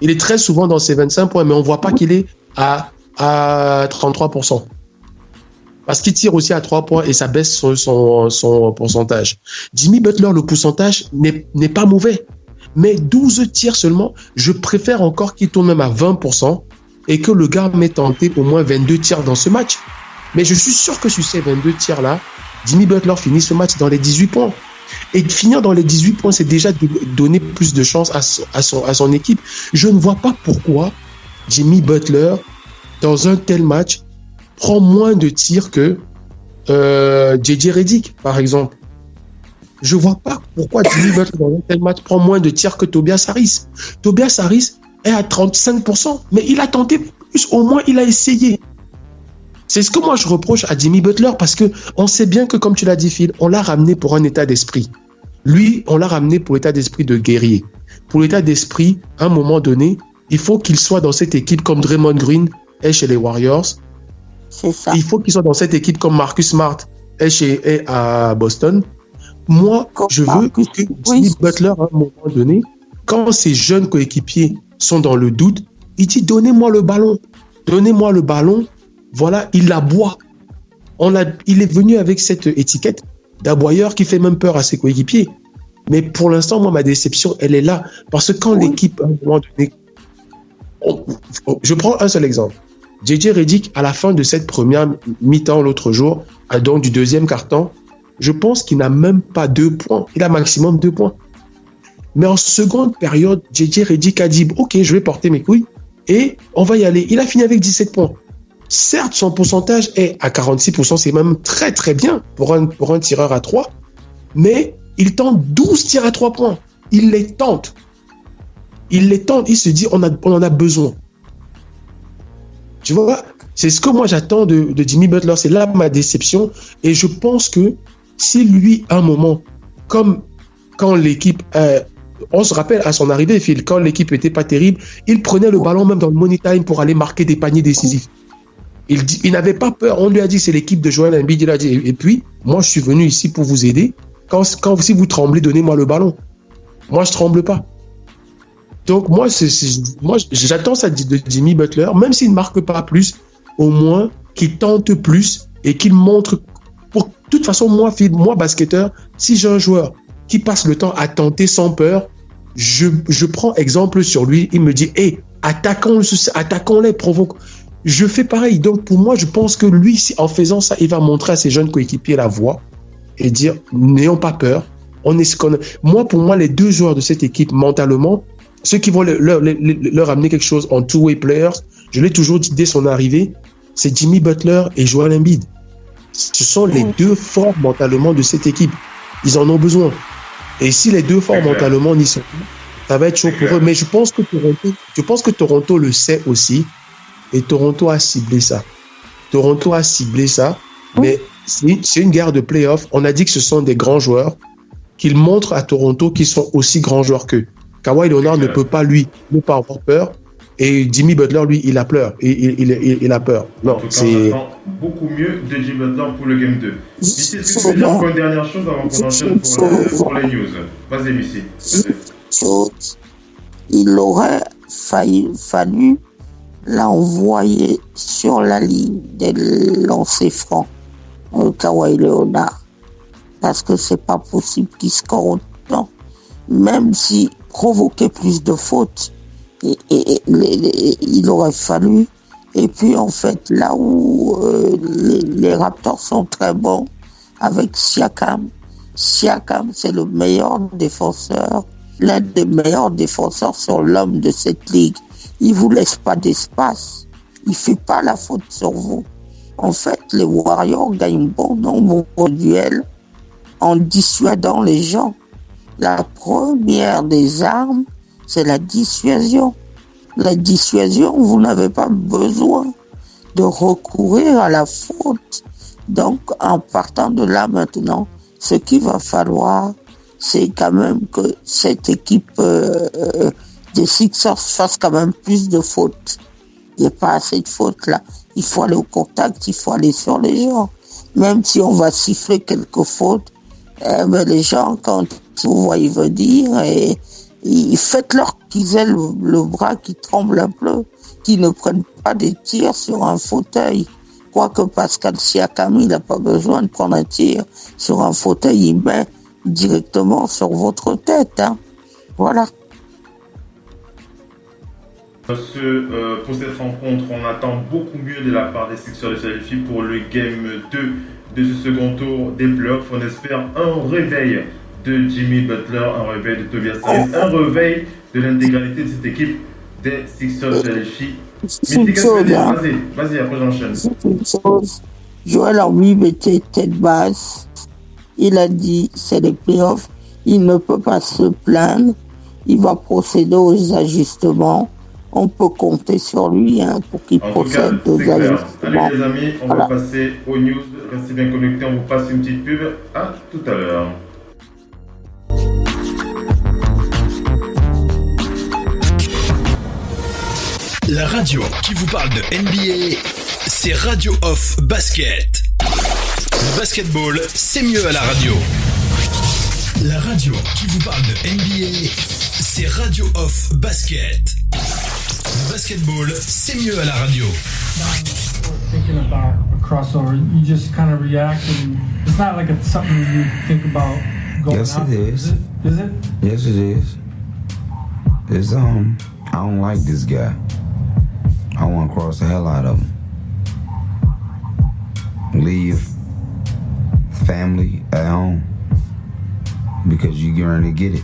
Il est très souvent dans ses 25 points, mais on ne voit pas qu'il est à 33%. Parce qu'il tire aussi à 3 points et ça baisse son pourcentage. Jimmy Butler, le pourcentage n'est pas mauvais. Mais 12 tirs seulement, je préfère encore qu'il tourne même à 20% et que le gars m'ait tenté au moins 22 tirs dans ce match. Mais je suis sûr que sur ces 22 tirs-là, Jimmy Butler finit ce match dans les 18 points. Et finir dans les 18 points, c'est déjà donner plus de chance à son équipe. Je ne vois pas pourquoi Jimmy Butler, dans un tel match, prend moins de tirs que JJ Redick, par exemple. Je ne vois pas pourquoi Jimmy Butler, dans un tel match, prend moins de tirs que Tobias Harris. Tobias Harris est à 35%, mais il a tenté plus, au moins il a essayé. C'est ce que moi je reproche à Jimmy Butler parce que on sait bien que, comme tu l'as dit, Phil, on l'a ramené pour un état d'esprit. Lui, on l'a ramené pour l'état d'esprit de guerrier. Pour l'état d'esprit, à un moment donné, il faut qu'il soit dans cette équipe comme Draymond Green est chez les Warriors. C'est ça. Il faut qu'il soit dans cette équipe comme Marcus Smart est à Boston. Moi, je veux que Jimmy Butler, à un moment donné, quand ses jeunes coéquipiers sont dans le doute, il dit « Donnez-moi le ballon. Donnez-moi le ballon. » Voilà, il aboie. Il est venu avec cette étiquette d'aboyeur qui fait même peur à ses coéquipiers. Mais pour l'instant, moi, ma déception, elle est là. Parce que quand l'équipe, à un moment donné... Je prends un seul exemple. JJ Redick, à la fin de cette première mi-temps l'autre jour, donc du deuxième quart-temps, je pense qu'il n'a même pas 2 points. Il a maximum 2 points. Mais en seconde période, JJ Redick a dit « Ok, je vais porter mes couilles et on va y aller. » Il a fini avec 17 points. Certes, son pourcentage est à 46%, c'est même très très bien pour un tireur à 3. mais il tente 12 tirs à 3 points. Il les tente. Il se dit, on en a besoin. Tu vois, c'est ce que moi j'attends de Jimmy Butler. C'est là ma déception. Et je pense que si lui, à un moment, comme quand l'équipe... on se rappelle à son arrivée, Phil, quand l'équipe n'était pas terrible, il prenait le ballon même dans le money time pour aller marquer des paniers décisifs. Il n'avait pas peur. On lui a dit, c'est l'équipe de Joel Embiid. Il a dit, et puis, moi, je suis venu ici pour vous aider. Si vous tremblez, donnez-moi le ballon. Moi, je ne tremble pas. Donc, moi, j'attends ça de Jimmy Butler, même s'il ne marque pas plus, au moins qu'il tente plus et qu'il montre. De toute façon, moi, basketteur, si j'ai un joueur qui passe le temps à tenter sans peur, je prends exemple sur lui. Il me dit, hey, attaquons-les, provoquons. Je fais pareil. Donc, pour moi, je pense que lui, en faisant ça, il va montrer à ses jeunes coéquipiers la voie et dire, n'ayons pas peur. On est ce qu'on a. Moi, pour moi, les deux joueurs de cette équipe, mentalement, ceux qui vont leur amener quelque chose en two-way players, je l'ai toujours dit dès son arrivée, c'est Jimmy Butler et Joel Embiid. Ce sont les deux forts mentalement de cette équipe. Ils en ont besoin. Et si les deux forts mentalement n'y sont pas, ça va être chaud pour eux. Mais je pense que Toronto le sait aussi. Et Toronto a ciblé ça. Mais c'est une guerre de playoff. On a dit que ce sont des grands joueurs qu'ils montrent à Toronto qu'ils sont aussi grands joueurs qu'eux. Kawhi Leonard ne peut pas, lui, ne pas avoir peur. Et Jimmy Butler, lui, il a peur. Il a peur. Non, c'est... beaucoup mieux de Jimmy Butler pour le Game 2. Missy, est-ce que tu veux dire encore une dernière chose avant qu'on enchaîne pour les news? Vas-y, Missy. Il aurait fallu l'envoyer sur la ligne des lancers francs, Kawhi Leonard, parce que c'est pas possible qu'il score autant, même s'il provoquait plus de fautes, il aurait fallu. Et puis en fait, là où les Raptors sont très bons avec Siakam, c'est le meilleur défenseur, l'un des meilleurs défenseurs sur l'homme de cette ligue. Il vous laisse pas d'espace. Il fait pas la faute sur vous. En fait, les Warriors gagnent bon nombre de duels en dissuadant les gens. La première des armes, c'est la dissuasion. La dissuasion, vous n'avez pas besoin de recourir à la faute. Donc, en partant de là maintenant, ce qu'il va falloir, c'est quand même que cette équipe des Sixers fasse quand même plus de fautes. Il n'y a pas assez de fautes là. Il faut aller au contact, il faut aller sur les gens. Même si on va siffler quelques fautes, mais les gens, quand vous voyez venir, faites-leur qu'ils aient le bras qui tremble un peu, qu'ils ne prennent pas des tirs sur un fauteuil. Quoique Pascal Siakam, il n'a pas besoin de prendre un tir sur un fauteuil, il met directement sur votre tête. Hein. Voilà. Pour cette rencontre, on attend beaucoup mieux de la part des Sixers de Philadelphie pour le Game 2 de ce second tour des playoffs. On espère un réveil de Jimmy Butler, un réveil de Tobias Harris, un réveil de l'intégralité de cette équipe des Sixers de Philadelphie. Mais qu'est-ce que tu veux dire? Vas-y, après j'enchaîne. Joel Embiid était tête basse. Il a dit c'est les playoffs. Il ne peut pas se plaindre. Il va procéder aux ajustements. On peut compter sur lui pour qu'il procède aux ajustements. Allez les amis, on va passer aux news. Restez bien connectés, on vous passe une petite pub. À tout à l'heure. La radio qui vous parle de NBA, c'est Radio Off Basket. Le basketball, c'est mieux à la radio. La radio qui vous parle de NBA, c'est Radio Off Basket. Le basketball, c'est mieux à la radio. Thinking about a crossover, you just kind of react, and it's not like it's something you think about going yes, out. Yes, it is. Is it? Yes, it is. It's I don't like this guy. I want to cross the hell out of him. Leave family at home because you're going to get it.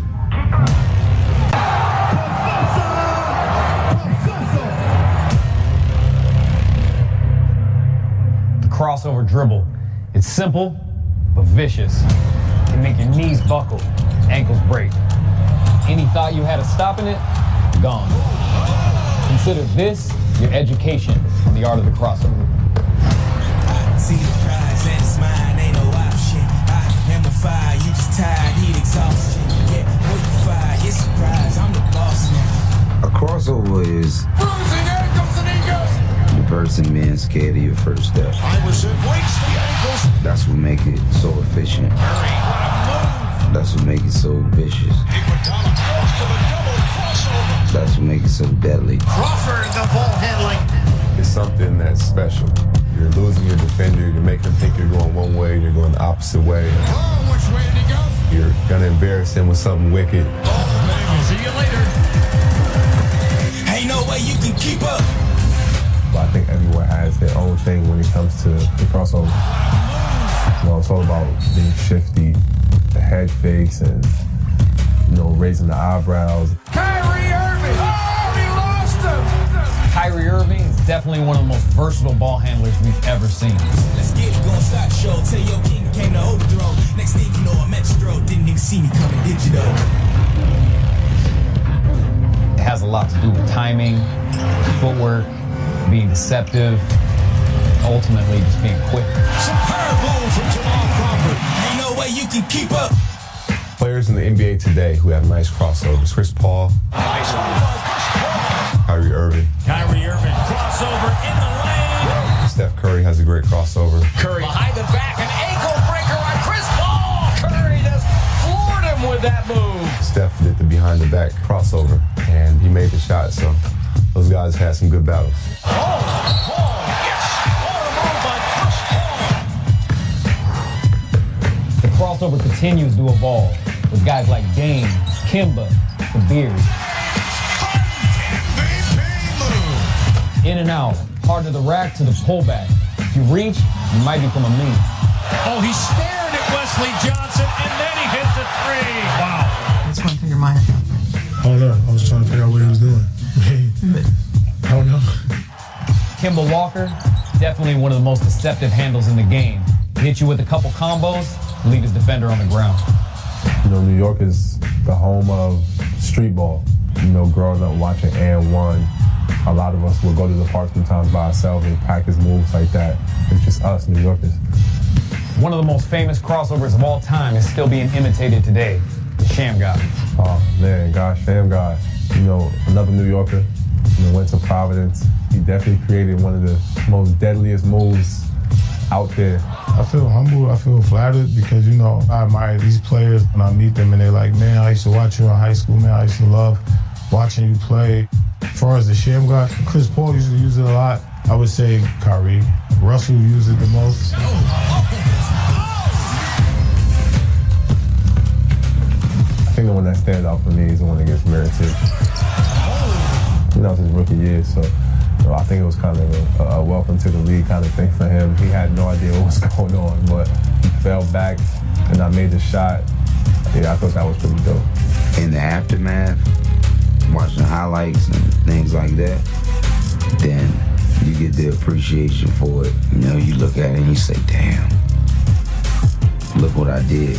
The crossover dribble. It's simple, but vicious. can make your knees buckle, ankles break. Any thought you had of stopping it? Gone. Consider this your education on the art of the crossover. See the prize and it's mine, ain't no option. I am the fire, you just tired, heat exhaustion. Yeah, what you fire, it's surprise, I'm the boss now. A crossover is the person being scared of your first step. Iverson breaks the ankles. That's what makes it so efficient. That's what makes it so vicious. Iguodala goes to the double crossover. That's what makes it so deadly. Crawford, the ball handling. It's something that's special. You're losing your defender, you're making him think you're going one way, you're going the opposite way. Oh, which way did he go? You're gonna embarrass him with something wicked. Oh, baby, see you later. Ain't no way you can keep up. But I think everyone has their own thing when it comes to the crossover. You know, it's all about being shifty, the head fakes, and, you know, raising the eyebrows. Kyrie Irving. Oh, he lost him. Kyrie Irving is definitely one of the most versatile ball handlers we've ever seen. Let's get it, gonna start show. Tell your king came to overthrow. Next thing you know, I'm at your throat. Didn't even see me coming, did you though? It has a lot to do with timing, footwork, being deceptive, ultimately just being quick. Superb ball from Jamal Crawford. Ain't no way you can keep up. Players in the NBA today who have nice crossovers. Chris Paul. Nice one. Kyrie Irving. Kyrie Irving, crossover in the lane. Steph Curry has a great crossover. Curry behind the back, an ankle breaker by Chris Paul. Curry just floored him with that move. Steph did the behind the back crossover, and he made the shot, so those guys had some good battles. The crossover continues to evolve with guys like Dame, Kimba, the Beard. In and out, hard to the rack to the pullback. If you reach, you might become a meme. Oh, he stared at Wesley Johnson, and then he hits a three. Wow. What's going through your mind? I don't know. I was trying to figure out what he was doing. I don't know. Kemba Walker, definitely one of the most deceptive handles in the game. Hit you with a couple combos, leave his defender on the ground. You know, New York is the home of street ball. You know, growing up watching And One, a lot of us would go to the park sometimes by ourselves and practice moves like that. It's just us, New Yorkers. One of the most famous crossovers of all time is still being imitated today, the Sham God. Oh man, gosh, Sham God. You know, another New Yorker, you know, went to Providence. He definitely created one of the most deadliest moves out there. I feel humble. I feel flattered because, you know, I admire these players when I meet them and they're like, man, I used to watch you in high school, man. I used to love watching you play. As far as the Sham God, Chris Paul used to use it a lot. I would say Kyrie. Russell used it the most. I think the one that stands out for me is the one that gets merited. You know, it's his rookie year, so I think it was kind of a welcome to the league kind of thing for him. He had no idea what was going on, but he fell back, and I made the shot. Yeah, I thought that was pretty dope. In the aftermath, watching highlights and things like that, then you get the appreciation for it. You know, you look at it and you say, damn, look what I did.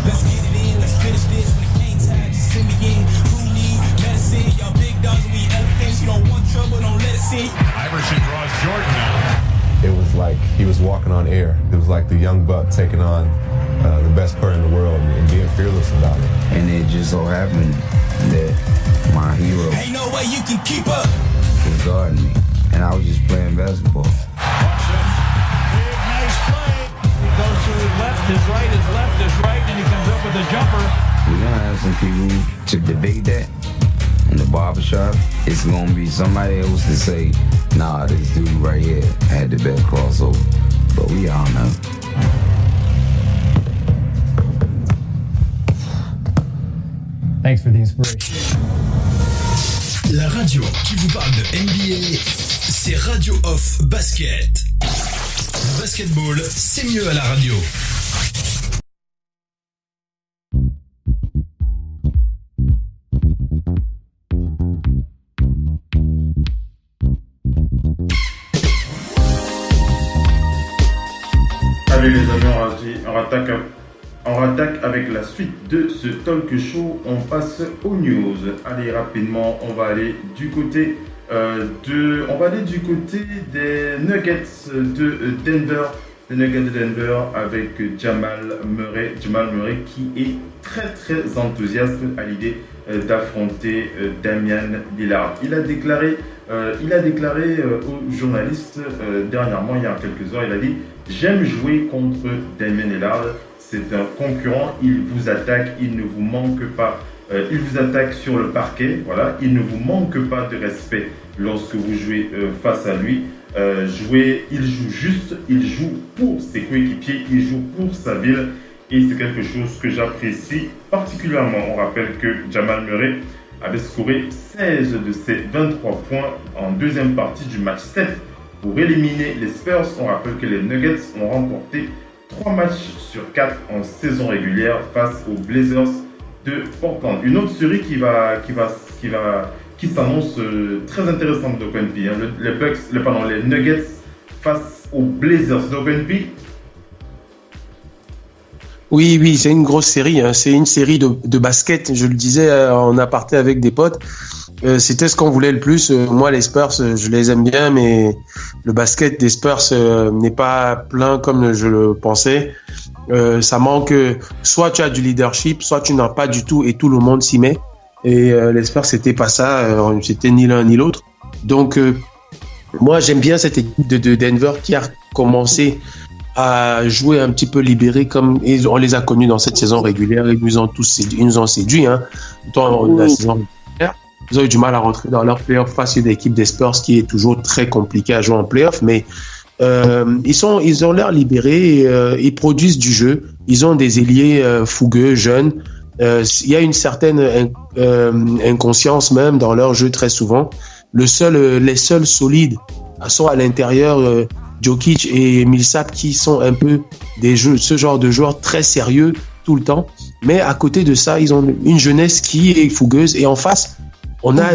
Let's get it in, let's finish this. When the game time, just send me in. Who need medicine? Y'all big dogs, we elephants. You don't want trouble, don't let it see. Iverson draws Jordan out. It was like he was walking on air. It was like the young buck taking on the best player in the world and being fearless about it. And it just so happened that my hero Ain't no way you can keep up. was guarding me, and I was just playing basketball. Big nice play. He goes to his left, his right, his left, his right, and he comes up with a jumper. We're gonna have some people to debate that in the barbershop. It's gonna be somebody else to say, nah, this dude right here had the best crossover. But we all know. Thanks for the inspiration. La radio qui vous parle de NBA, c'est Radio Off Basket. Le basketball, c'est mieux à la radio. Salut les amis, attaque avec la suite de ce talk show. On passe aux news. Allez, rapidement, on va aller du côté des Nuggets de Denver. Les Nuggets de Denver avec Jamal Murray qui est très très enthousiaste à l'idée d'affronter Damian Lillard. Il a déclaré aux journalistes dernièrement, il y a quelques heures, il a dit « J'aime jouer contre Damian Lillard, c'est un concurrent, il vous attaque, il ne vous manque pas, il vous attaque sur le parquet, voilà, il ne vous manque pas de respect lorsque vous jouez face à lui. Il joue juste, il joue pour ses coéquipiers, il joue pour sa ville et c'est quelque chose que j'apprécie particulièrement. On rappelle que Jamal Murray avait scoré 16 de ses 23 points en deuxième partie du match 7 pour éliminer les Spurs. On rappelle que les Nuggets ont remporté 3 matchs sur 4 en saison régulière face aux Blazers de Portland. Une autre série qui s'annonce très intéressante d'OpenP. Les Nuggets face aux Blazers d'OpenP. Oui, c'est une grosse série. Hein. C'est une série de basket. Je le disais en aparté avec des potes. C'était ce qu'on voulait le plus. Moi, les Spurs, je les aime bien, mais le basket des Spurs n'est pas plein comme je le pensais. Ça manque. Soit tu as du leadership, soit tu n'as pas du tout et tout le monde s'y met. Et les Spurs, c'était pas ça. C'était ni l'un ni l'autre. Donc, moi, j'aime bien cette équipe de Denver qui a commencé à jouer un petit peu libéré comme on les a connus dans cette saison régulière. Ils nous ont séduits. Hein. Dans la saison régulière, ils ont eu du mal à rentrer dans leur playoff face à une équipe des Spurs qui est toujours très compliquée à jouer en playoff. Mais ils ont l'air libérés. Ils produisent du jeu. Ils ont des ailiers fougueux, jeunes. Il y a une certaine inconscience même dans leur jeu très souvent. Les seuls solides sont à l'intérieur, Jokic et Millsap qui sont un peu ce genre de joueurs très sérieux tout le temps. Mais à côté de ça, ils ont une jeunesse qui est fougueuse et en face, on a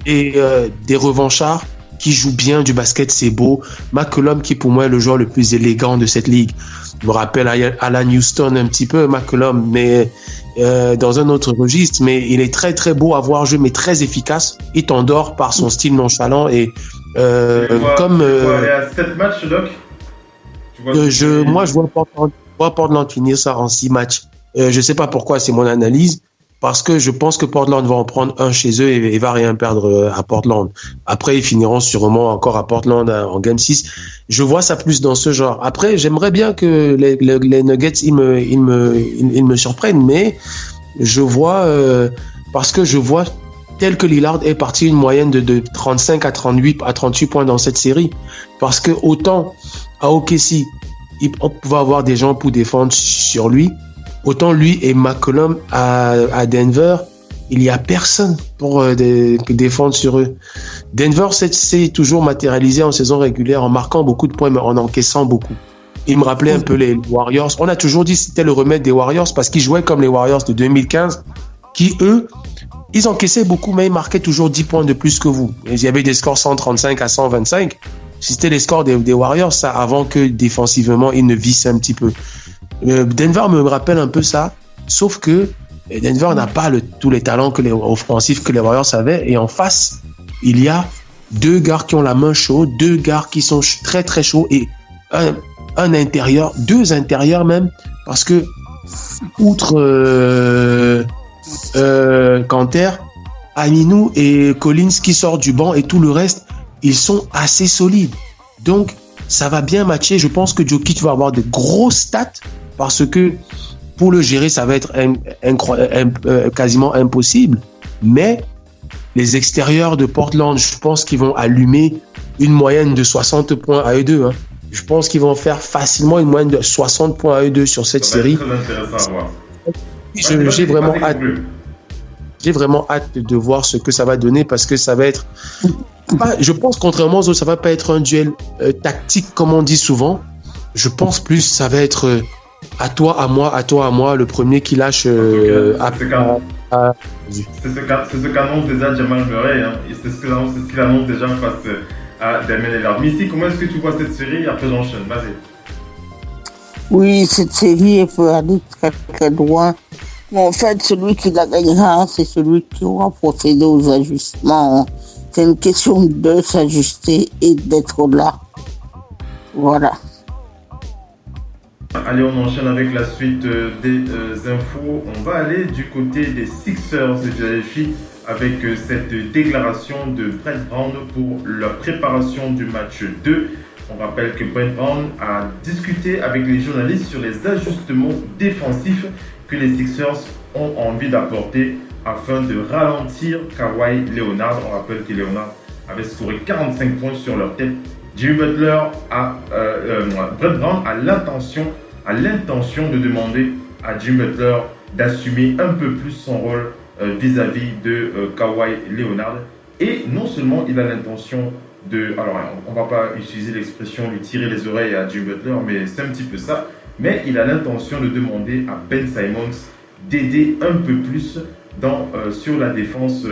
des revanchards qui jouent bien du basket, c'est beau. McCollum qui pour moi est le joueur le plus élégant de cette ligue. Je me rappelle Alan Houston un petit peu, McCollum, mais dans un autre registre, mais il est très très beau à voir jouer, mais très efficace. Il t'endort par son style nonchalant et tu aller à 7 matchs, Doc? Moi, je vois Portland finir ça en 6 matchs. Je sais pas pourquoi, c'est mon analyse, parce que je pense que Portland va en prendre un chez eux et va rien perdre à Portland. Après, ils finiront sûrement encore à Portland en Game 6. Je vois ça plus dans ce genre. Après, j'aimerais bien que les Nuggets, ils me surprennent, mais je vois, parce que je vois tel que Lillard est parti une moyenne de 35 à 38 points dans cette série. Parce que autant à OKC, on pouvait avoir des gens pour défendre sur lui, autant lui et McCollum à Denver, il n'y a personne pour défendre sur eux. Denver s'est toujours matérialisé en saison régulière en marquant beaucoup de points, mais en encaissant beaucoup. Il me rappelait un peu les Warriors. On a toujours dit que c'était le remède des Warriors parce qu'ils jouaient comme les Warriors de 2015, qui eux, ils encaissaient beaucoup, mais ils marquaient toujours 10 points de plus que vous. Il y avait des scores 135 à 125. C'était les scores des Warriors, ça, avant que défensivement, ils ne vissent un petit peu. Denver me rappelle un peu ça, sauf que Denver n'a pas tous les talents offensifs que les Warriors avaient. Et en face, il y a 2 gars qui ont la main chaude, 2 gars qui sont très très chauds et un intérieur, 2 intérieurs même, parce que outre Kanter, Aminou et Collins qui sortent du banc et tout le reste, ils sont assez solides. Donc, ça va bien matcher. Je pense que Jokic va avoir de grosses stats parce que pour le gérer, ça va être quasiment impossible. Mais les extérieurs de Portland, je pense qu'ils vont allumer une moyenne de 60 points à eux deux. Hein. Je pense qu'ils vont faire facilement une moyenne de 60 points à eux deux sur cette série. Très intéressant à voir. J'ai vraiment hâte. J'ai vraiment hâte de voir ce que ça va donner parce que ça va être. Je pense contrairement aux autres, ça va pas être un duel tactique comme on dit souvent. Je pense plus ça va être à toi, à moi, le premier qui lâche. C'est ce qu'annonce déjà Jamal Murray. Hein. C'est ce qu'il annonce déjà face à Damian Lillard. Missy, comment est-ce que tu vois cette série? Après j'enchaîne, vas-y. Oui, cette série peut aller très très loin. Mais en fait, celui qui la gagnera, c'est celui qui aura procédé aux ajustements. C'est une question de s'ajuster et d'être là. Voilà. Allez, on enchaîne avec la suite des infos. On va aller du côté des Sixers de Philadelphie avec cette déclaration de Brett Brown pour la préparation du match 2. On rappelle que Brett Brown a discuté avec les journalistes sur les ajustements défensifs que les Sixers ont envie d'apporter afin de ralentir Kawhi Leonard. On rappelle que Leonard avait scoré 45 points sur leur tête. Jimmy Butler Brett Brown a l'intention de demander à Jimmy Butler d'assumer un peu plus son rôle vis-à-vis de Kawhi Leonard. Et non seulement il a l'intention alors on ne va pas utiliser l'expression lui tirer les oreilles à Jimmy Butler, mais c'est un petit peu ça. Mais il a l'intention de demander à Ben Simmons d'aider un peu plus sur la défense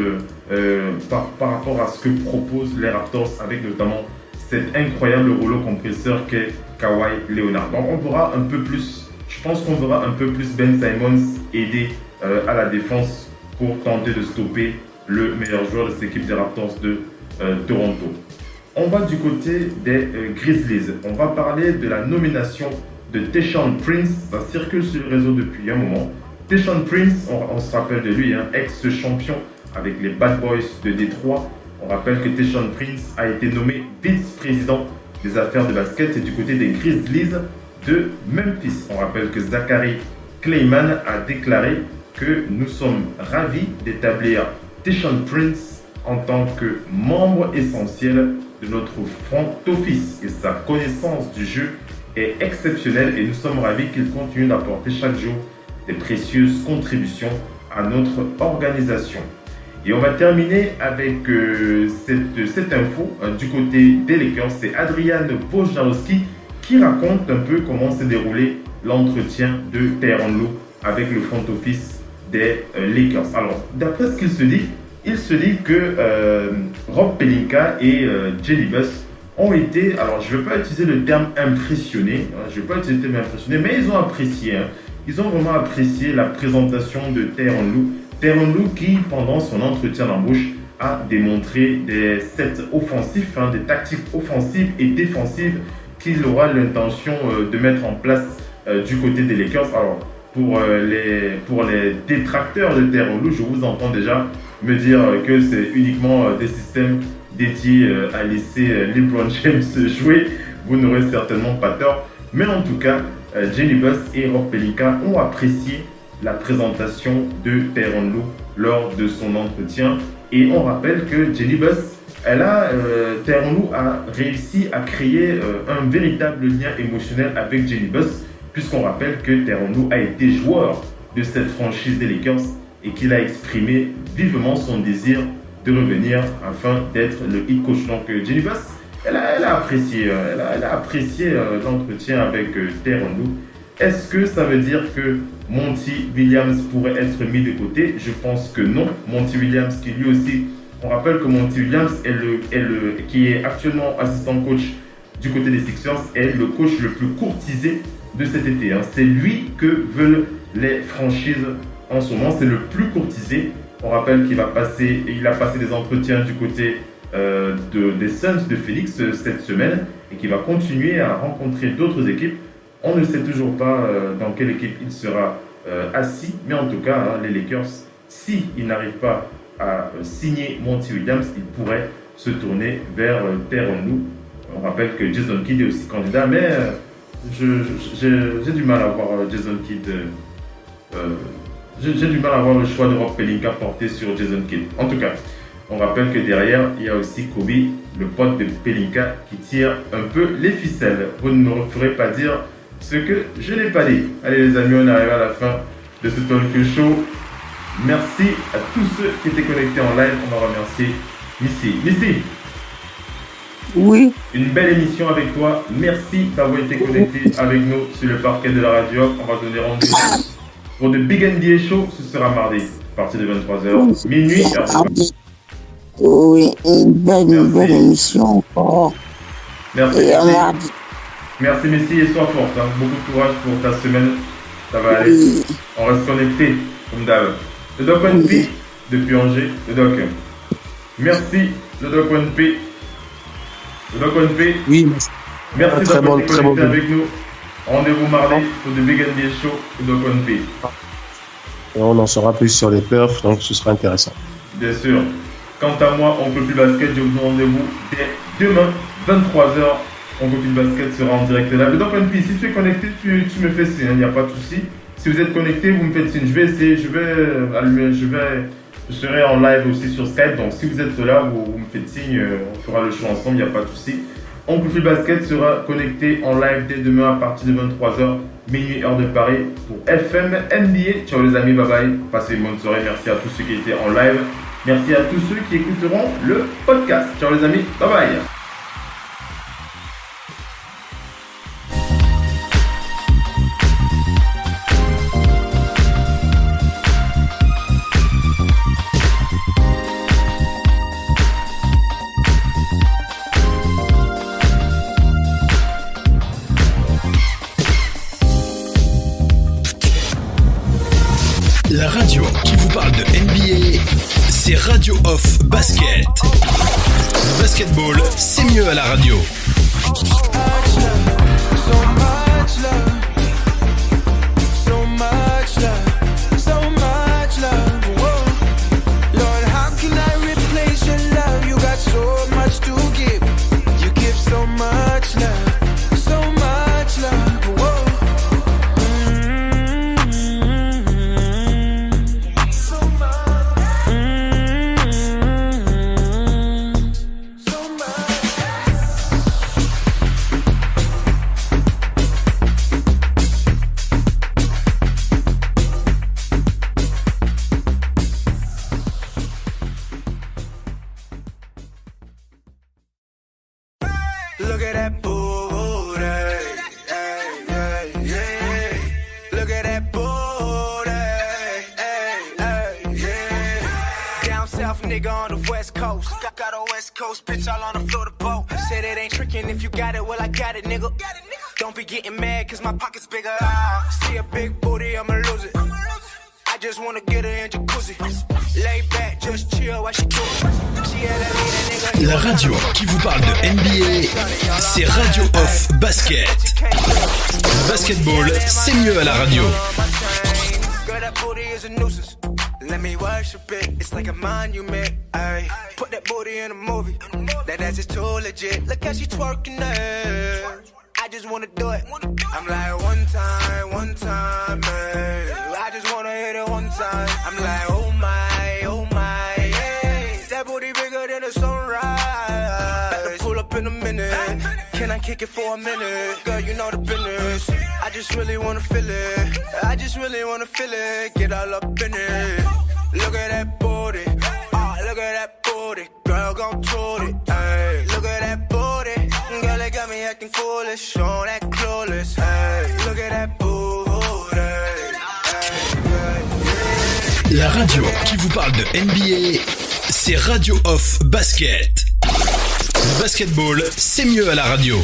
par rapport à ce que proposent les Raptors avec notamment cet incroyable rouleau compresseur qu'est Kawhi Leonard. Donc on verra un peu plus, je pense qu'on verra un peu plus Ben Simmons aider à la défense pour tenter de stopper le meilleur joueur de cette équipe des Raptors de Toronto. On va du côté des Grizzlies. On va parler de la nomination de Tayshaun Prince. Ça circule sur le réseau depuis un moment. Tayshaun Prince, on se rappelle de lui, ex-champion avec les Bad Boys de Détroit. On rappelle que Tayshaun Prince a été nommé vice-président des affaires de basket et du côté des Grizzlies de Memphis. On rappelle que Zachary Kleiman a déclaré que nous sommes ravis d'établir Tayshaun Prince en tant que membre essentiel de notre front office et sa connaissance du jeu est exceptionnelle et nous sommes ravis qu'il continue d'apporter chaque jour des précieuses contributions à notre organisation. Et on va terminer avec cette info du côté des Lakers. C'est Adrian Wojnarowski qui raconte un peu comment s'est déroulé l'entretien de Tyronn Lue avec le front office des Lakers. Alors, d'après ce qu'il se dit que Rob Pelinka et Jelly Buss ont été, alors je ne vais pas utiliser le terme impressionné, mais ils ont apprécié. Ils ont vraiment apprécié la présentation de Tyronn Lue. Tyronn Lue qui, pendant son entretien d'embauche, a démontré des sets offensifs, des tactiques offensives et défensives qu'il aura l'intention de mettre en place du côté des Lakers. Alors, pour les détracteurs de Tyronn Lue, je vous entends déjà me dire que c'est uniquement des systèmes dédiés à laisser LeBron James jouer. Vous n'aurez certainement pas tort. Mais en tout cas, Jelly Buss et Rob Pelinka ont apprécié la présentation de Tyronn Lue lors de son entretien. Et on rappelle que Jelly Buss, Tyronn Lue a réussi à créer un véritable lien émotionnel avec Jelly Buss, puisqu'on rappelle que Tyronn Lue a été joueur de cette franchise des Lakers et qu'il a exprimé vivement son désir de revenir afin d'être le head coach. Donc Jelly Buss, elle a apprécié l'entretien avec Tyronn Lue. Est-ce que ça veut dire que Monty Williams pourrait être mis de côté? Je pense que non. Monty Williams qui lui aussi, on rappelle que Monty Williams qui est actuellement assistant coach du côté des Sixers, est le coach le plus courtisé de cet été. C'est lui que veulent les franchises en ce moment, c'est le plus courtisé. On rappelle qu'il a passé des entretiens du côté des Suns de Phoenix cette semaine et qu'il va continuer à rencontrer d'autres équipes. On ne sait toujours pas dans quelle équipe il sera assis, mais en tout cas, les Lakers, s'ils n'arrivent pas à signer Monty Williams, ils pourraient se tourner vers Tyronn Lue. On rappelle que Jason Kidd est aussi candidat, mais j'ai du mal à voir Jason Kidd. J'ai du mal à voir le choix de Rob Pelinka porté sur Jason Kidd. En tout cas, on rappelle que derrière, il y a aussi Kobe, le pote de Pelinka, qui tire un peu les ficelles. Vous ne me ferez pas dire ce que je n'ai pas dit. Allez les amis, on arrive à la fin de ce talk show. Merci à tous ceux qui étaient connectés en live. On va remercier Missy. Missy, oui. Une belle émission avec toi. Merci d'avoir été connecté avec nous sur le parquet de la radio. On va donner rendez-vous pour The Big NBA Show. Ce sera mardi à partir de 23h. Minuit. Oui, une belle émission encore. Merci. Merci Messi et sois forte. Hein. Beaucoup de courage pour ta semaine. Ça va aller. On reste connecté, comme d'hab. Le Doc One P depuis Angers. Le Doc. Merci, le Doc One P. Le Doc One P. Oui, merci très d'avoir bon, été très connecté bon. avec nous. Rendez-vous mardi pour The Big NBA Show. Le Doc One P. Et on en saura plus sur les perfs, donc ce sera intéressant. Bien sûr. Quant à moi, on peut plus basket. Je vous donne rendez-vous dès demain, 23h. On peut plus basket sera en direct live. Donc, One P, si tu es connecté, tu me fais signe, il n'y a pas de souci. Si vous êtes connecté, vous me faites signe. Je vais essayer, je vais allumer, je serai en live aussi sur Skype. Donc, si vous êtes là, vous me faites signe, on fera le show ensemble, il n'y a pas de souci. On peut plus basket sera connecté en live dès demain à partir de 23h, minuit heure de Paris pour FM NBA. Ciao les amis, bye bye. Passez une bonne soirée. Merci à tous ceux qui étaient en live. Merci à tous ceux qui écouteront le podcast. Ciao les amis, bye bye. La radio qui vous parle de NBA, c'est Radio Off Basket. Le basketball, c'est mieux à la radio. Look at that booty, hey, hey, yeah. Look at that booty, hey, hey, yeah. Down south nigga on the west coast. Got a west coast bitch all on the floor of the boat. Said it ain't tricking if you got it, well I got it, nigga. Don't be getting mad cause my pocket's bigger. See a big booty, I'ma lose it. I just wanna get her in jacuzzi. Lay back, just chill while she do it. She had a leader, nigga. La radio qui vous parle de NBA, c'est Radio Off Basket. Le basketball, c'est mieux à la radio. Girl, that booty is a nuisance. Let me worship it, it's like a monument. Ay, put that booty in a movie. That ass is too legit. Look how she twerking there. I just wanna do it. I'm like one time, man. I just wanna hit it one time. I'm like, oh my, yeah. That booty bigger than a sunrise. Better pull up in a minute. Can I kick it for a minute? Girl, you know the business. I just really wanna feel it. I just really wanna feel it. Get all up in it. Look at that booty. Look at that booty. Girl, gon' toot it. Ay. Look at that booty. Girl, it got me acting foolish. Showing that clueless. Ay. Look at that booty. La radio qui vous parle de NBA, c'est Radio Off Basket. Le basketball, c'est mieux à la radio.